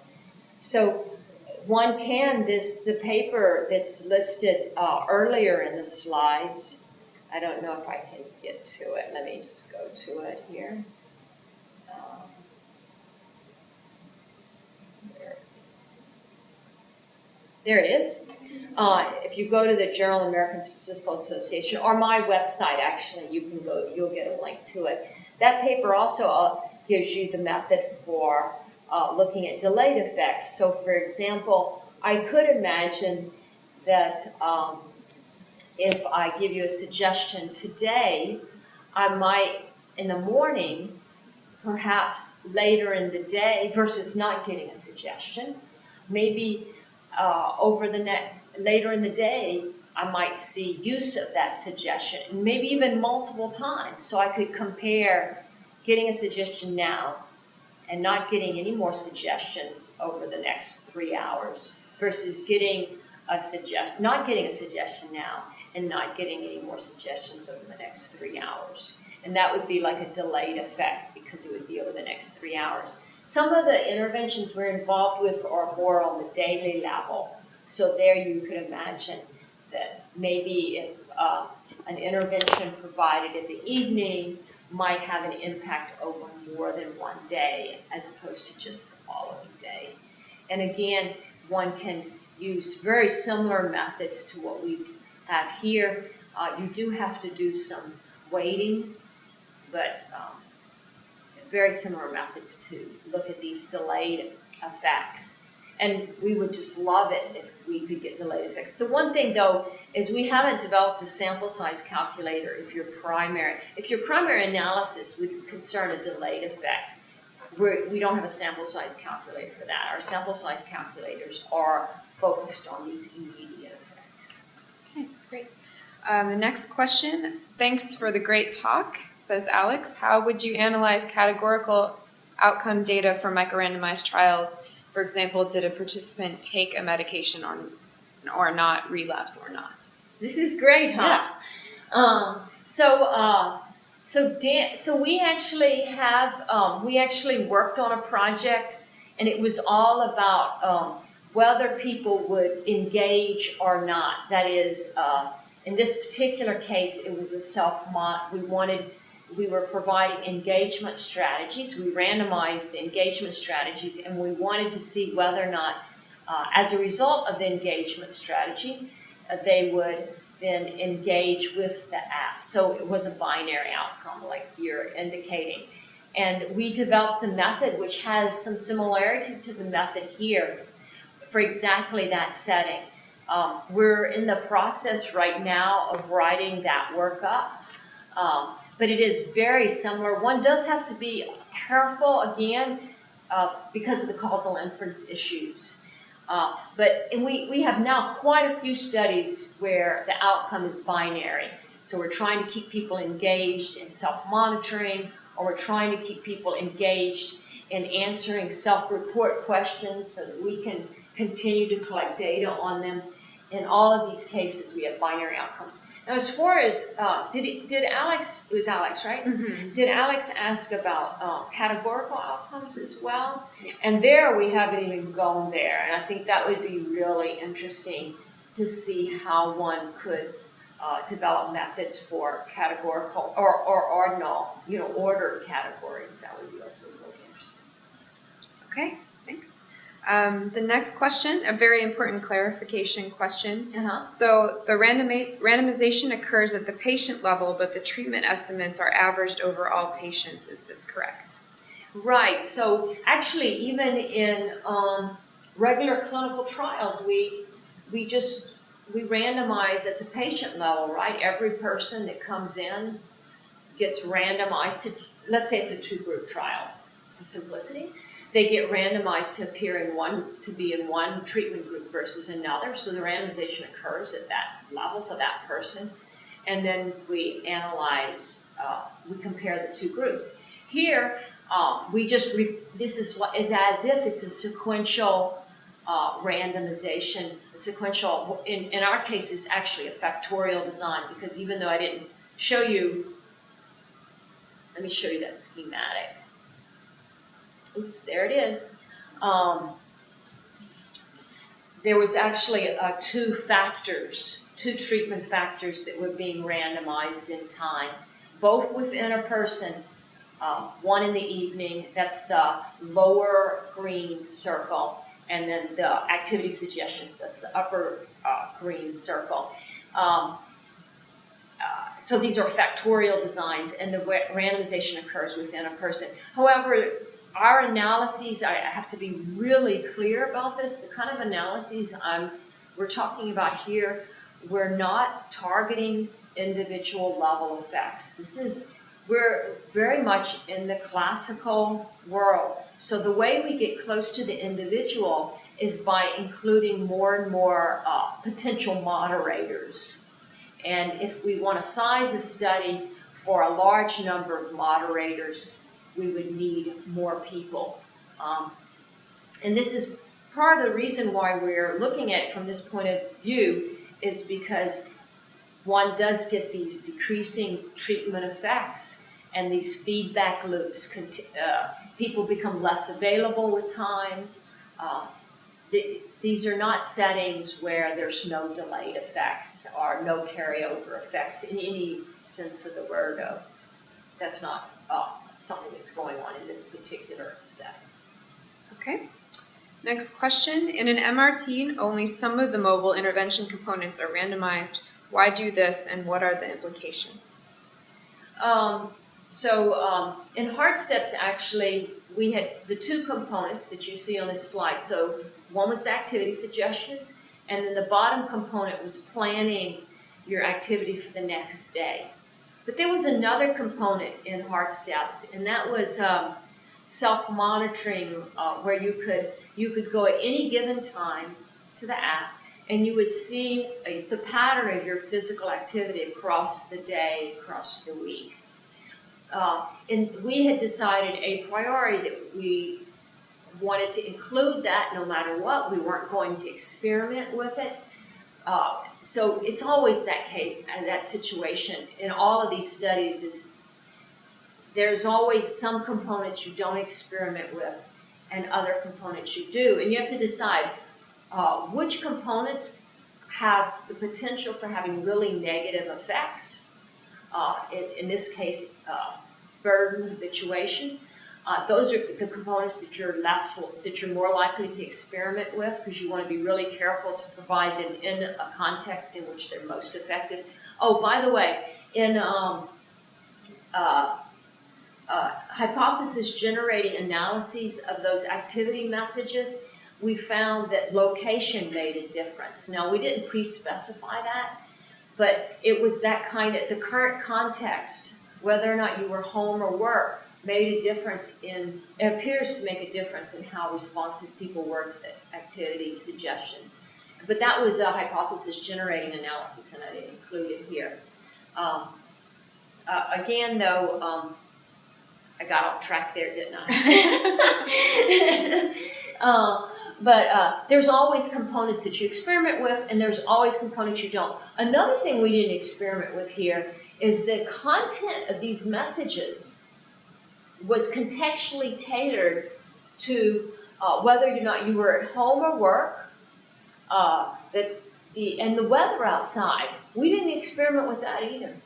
So one can, the paper that's listed earlier in the slides, I don't know if I can get to it. Let me just go to it here. There it is. If you go to the Journal of the American Statistical Association, or my website, actually, you'll get a link to it. That paper also gives you the method for looking at delayed effects. So, for example, I could imagine that if I give you a suggestion today, I might, in the morning, perhaps later in the day, versus not getting a suggestion, maybe later in the day, I might see use of that suggestion, and maybe even multiple times. So I could compare getting a suggestion now and not getting any more suggestions over the next 3 hours versus not getting a suggestion now and not getting any more suggestions over the next 3 hours. And that would be like a delayed effect because it would be over the next 3 hours. Some of the interventions we're involved with are more on the daily level. So there you could imagine that maybe if an intervention provided in the evening might have an impact over more than one day as opposed to just the following day. And again, one can use very similar methods to what we have here. You do have to do some weighting, but very similar methods to look at these delayed effects. And we would just love it if we could get delayed effects. The one thing, though, is we haven't developed a sample size calculator if your primary analysis would concern a delayed effect. We don't have a sample size calculator for that. Our sample size calculators are focused on these immediate effects. Okay, great. The next question, thanks for the great talk, says Alex. How would you analyze categorical outcome data from micro-randomized trials? For example, did a participant take a medication or not, relapse or not? This is great, huh? Yeah. So we actually worked on a project, and it was all about whether people would engage or not. That is, in this particular case, it was a we were providing engagement strategies. We randomized the engagement strategies, and we wanted to see whether or not, as a result of the engagement strategy, they would then engage with the app. So it was a binary outcome, like you're indicating. And we developed a method which has some similarity to the method here for exactly that setting. We're in the process right now of writing that workup, but it is very similar. One does have to be careful, again, because of the causal inference issues. And we have now quite a few studies where the outcome is binary. So we're trying to keep people engaged in self-monitoring, or we're trying to keep people engaged in answering self-report questions so that we can continue to collect data on them. In all of these cases, we have binary outcomes. Now, as far as, did Alex, it was Alex, right? Mm-hmm. Did Alex ask about categorical outcomes as well? Yes. And there, we haven't even gone there. And I think that would be really interesting to see how one could develop methods for categorical or ordinal, ordered categories. That would be also really interesting. Okay, thanks. The next question, a very important clarification question. Uh-huh. So the randomization occurs at the patient level, but the treatment estimates are averaged over all patients. Is this correct? Right. So actually, even in regular clinical trials, we randomize at the patient level, right? Every person that comes in gets randomized to, let's say it's a 2-group trial for simplicity. They get randomized to be in one treatment group versus another. So the randomization occurs at that level for that person. And then we analyze, we compare the 2 groups. Here, this is as if it's a sequential randomization. Sequential, in our case, is actually a factorial design, because even though I didn't show you, let me show you that schematic. Oops, there it is. There was actually 2 treatment factors that were being randomized in time, both within a person. One in the evening, that's the lower green circle, and then the activity suggestions, that's the upper green circle. So these are factorial designs, and the randomization occurs within a person. However, our analyses, I have to be really clear about this, the kind of analyses we're talking about here, we're not targeting individual level effects. We're very much in the classical world. So the way we get close to the individual is by including more and more potential moderators. And if we want to size a study for a large number of moderators, we would need more people. And this is part of the reason why we're looking at it from this point of view, is because one does get these decreasing treatment effects and these feedback loops. People become less available with time. These are not settings where there's no delayed effects or no carryover effects in any sense of the word. That's not something that's going on in this particular setting. Okay. Next question. In an MRT, only some of the mobile intervention components are randomized. Why do this, and what are the implications? In Heart Steps, actually, we had the 2 components that you see on this slide. So one was the activity suggestions, and then the bottom component was planning your activity for the next day. But there was another component in Heart Steps, and that was self-monitoring, where you could go at any given time to the app, and you would see the pattern of your physical activity across the day, across the week. And we had decided a priori that we wanted to include that no matter what. We weren't going to experiment with it. So it's always that case, that situation in all of these studies is there's always some components you don't experiment with and other components you do. And you have to decide, which components have the potential for having really negative effects. In this case, burden, habituation. Those are the components that you're more likely to experiment with, because you want to be really careful to provide them in a context in which they're most effective. Oh, by the way, in hypothesis generating analyses of those activity messages, we found that location made a difference. Now, we didn't pre-specify that, but it was that kind of, the current context, whether or not you were home or work, made a difference it appears to make a difference in how responsive people were to the activity suggestions. But that was a hypothesis generating analysis, and I didn't include it here. Again, though, I got off track there, didn't I? But there's always components that you experiment with, and there's always components you don't. Another thing we didn't experiment with here is the content of these messages was contextually tailored to whether or not you were at home or work, and the weather outside. We didn't experiment with that either.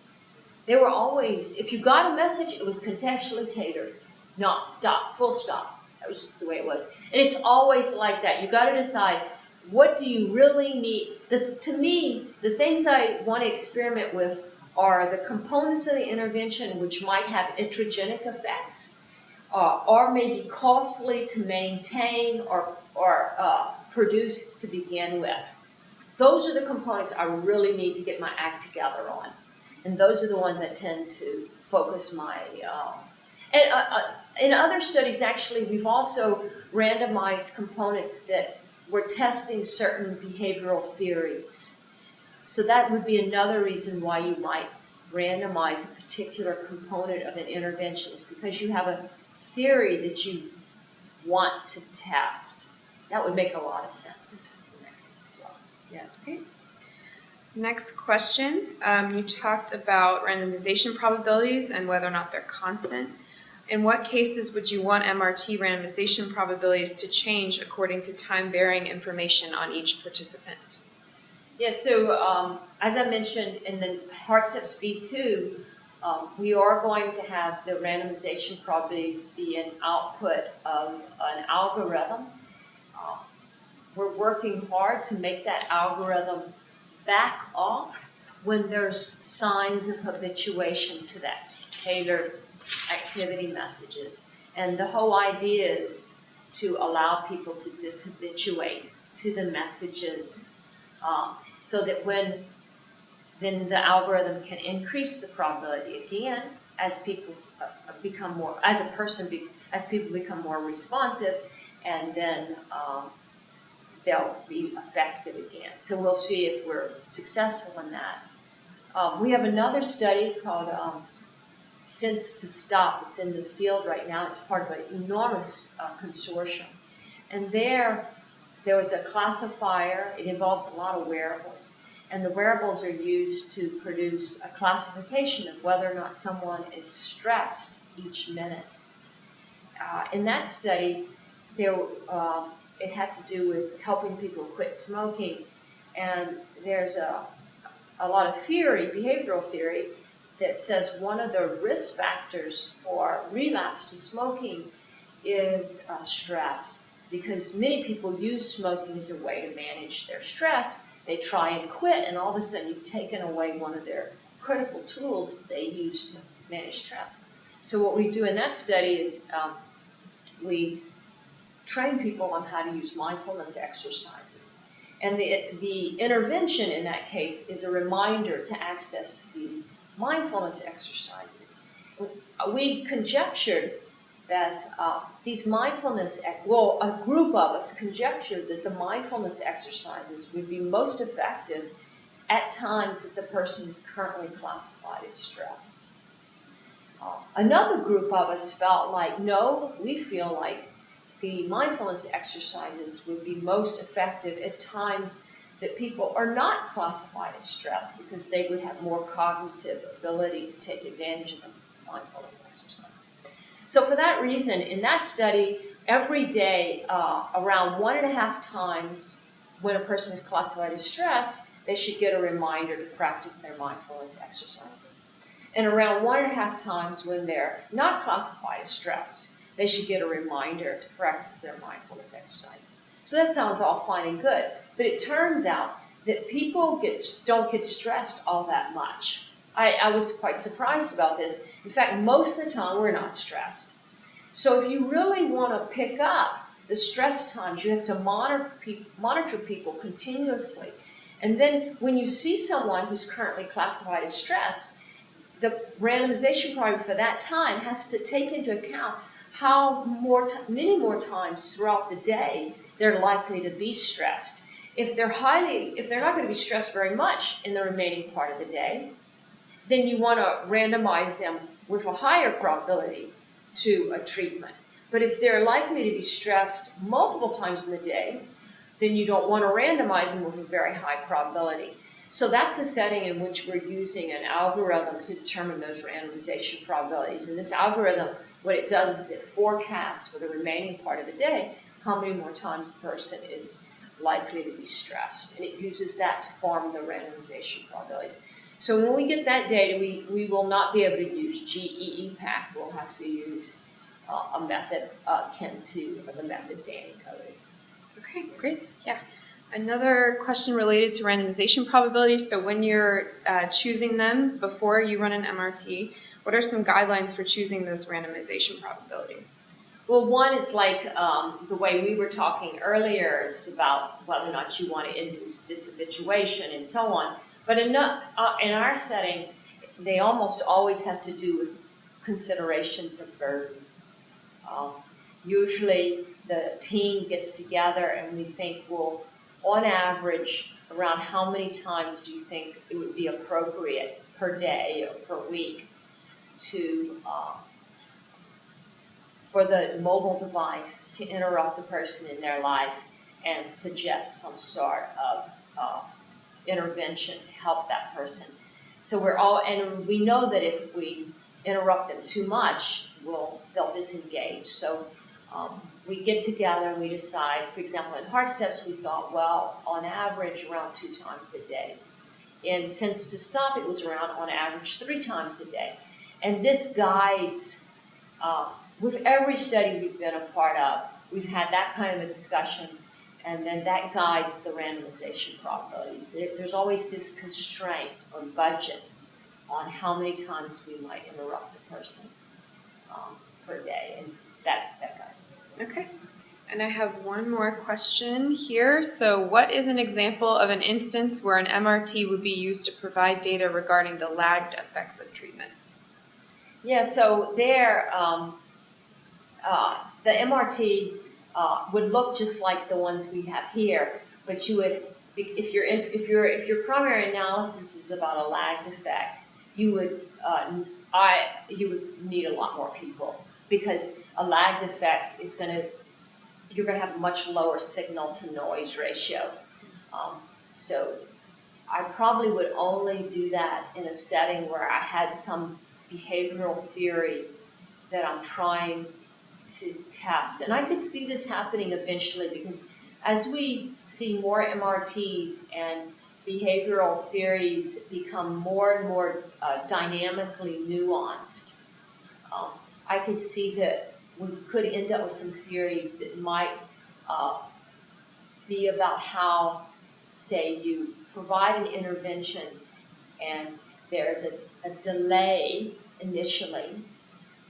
They were always, if you got a message, it was contextually tailored. Not stop, full stop. That was just the way it was. And it's always like that. You got to decide, what do you really need? To me, the things I want to experiment with are the components of the intervention which might have iatrogenic effects, or may be costly to maintain or produce to begin with. Those are the components I really need to get my act together on. And those are the ones I tend to focus my... in other studies, actually, we've also randomized components that were testing certain behavioral theories. So that would be another reason why you might randomize a particular component of an intervention, is because you have a theory that you want to test. That would make a lot of sense in that case as well. Yeah. Okay. Next question. You talked about randomization probabilities and whether or not they're constant. In what cases would you want MRT randomization probabilities to change according to time-varying information on each participant? Yeah, so as I mentioned in the HeartSteps V2, we are going to have the randomization probabilities be an output of an algorithm. We're working hard to make that algorithm back off when there's signs of habituation to that tailored activity messages. And the whole idea is to allow people to dishabituate to the messages, so that then the algorithm can increase the probability again as people become more, as people become more responsive, and then they'll be effective again. So we'll see if we're successful in that. We have another study called Sense to Stop. It's in the field right now. It's part of an enormous consortium. And there was a classifier. It involves a lot of wearables. And the wearables are used to produce a classification of whether or not someone is stressed each minute. In that study, it had to do with helping people quit smoking. And there's a lot of theory, behavioral theory, that says one of the risk factors for relapse to smoking is stress, because many people use smoking as a way to manage their stress. They try and quit, and all of a sudden you've taken away one of their critical tools they use to manage stress. So what we do in that study is we train people on how to use mindfulness exercises. And the intervention in that case is a reminder to access the mindfulness exercises. We conjectured that these mindfulness, a group of us conjectured that the mindfulness exercises would be most effective at times that the person is currently classified as stressed. Another group of us felt like, no, we feel like the mindfulness exercises would be most effective at times that people are not classified as stressed, because they would have more cognitive ability to take advantage of the mindfulness exercise. So for that reason, in that study, every day, around 1.5 times when a person is classified as stressed, they should get a reminder to practice their mindfulness exercises. And around 1.5 times when they're not classified as stressed, they should get a reminder to practice their mindfulness exercises. So that sounds all fine and good, but it turns out that people don't get stressed all that much. I was quite surprised about this. In fact, most of the time we're not stressed. So if you really want to pick up the stress times, you have to monitor people continuously. And then when you see someone who's currently classified as stressed, the randomization problem for that time has to take into account how many more times throughout the day they're likely to be stressed. If they're not going to be stressed very much in the remaining part of the day, then you want to randomize them with a higher probability to a treatment. But if they're likely to be stressed multiple times in the day, then you don't want to randomize them with a very high probability. So that's a setting in which we're using an algorithm to determine those randomization probabilities. And this algorithm, what it does is it forecasts for the remaining part of the day how many more times the person is likely to be stressed. And it uses that to form the randomization probabilities. So when we get that data, we will not be able to use GEEPAC. We'll have to use a method akin to the method Danny coded. Okay, great. Yeah. Another question related to randomization probabilities. So when you're choosing them before you run an MRT, what are some guidelines for choosing those randomization probabilities? Well, one is like the way we were talking earlier is about whether or not you want to induce dishabituation and so on. But in our setting, they almost always have to do with considerations of burden. Usually the team gets together and we think, well, on average, around how many times do you think it would be appropriate per day or per week to for the mobile device to interrupt the person in their life and suggest some sort of intervention to help that person. So and we know that if we interrupt them too much, they'll disengage. So we get together and we decide, for example, in heart steps, we thought, well, on average, around 2 times a day. And since to stop, it was around, on average, 3 times a day. And this guides, with every study we've been a part of, we've had that kind of a discussion, and then that guides the randomization probabilities. There's always this constraint or budget on how many times we might interrupt the person per day, and that guides it. Okay. And I have one more question here. So what is an example of an instance where an MRT would be used to provide data regarding the lagged effects of treatments? Yeah, so there, the MRT would look just like the ones we have here, but you would, if your primary analysis is about a lagged effect, you would need a lot more people, because a lagged effect is you're going to have a much lower signal to noise ratio. So I probably would only do that in a setting where I had some behavioral theory that I'm trying to test. And I could see this happening eventually, because as we see more MRTs and behavioral theories become more and more dynamically nuanced, I could see that we could end up with some theories that might be about how, say, you provide an intervention and there's a delay initially,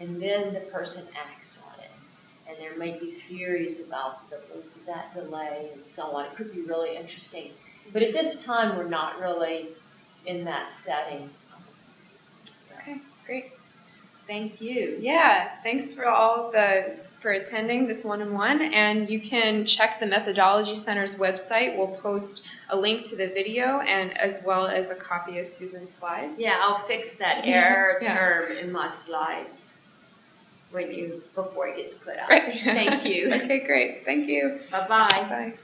and then the person acts on it. And there may be theories about that delay and so on. It could be really interesting. But at this time, we're not really in that setting. Okay, great. Thank you. Yeah, thanks for for attending this one-on-one, and you can check the Methodology Center's website. We'll post a link to the video and as well as a copy of Susan's slides. Yeah, I'll fix that error term in my slides before it gets put out. Right. Thank you. Okay, great. Thank you. Bye-bye. Bye.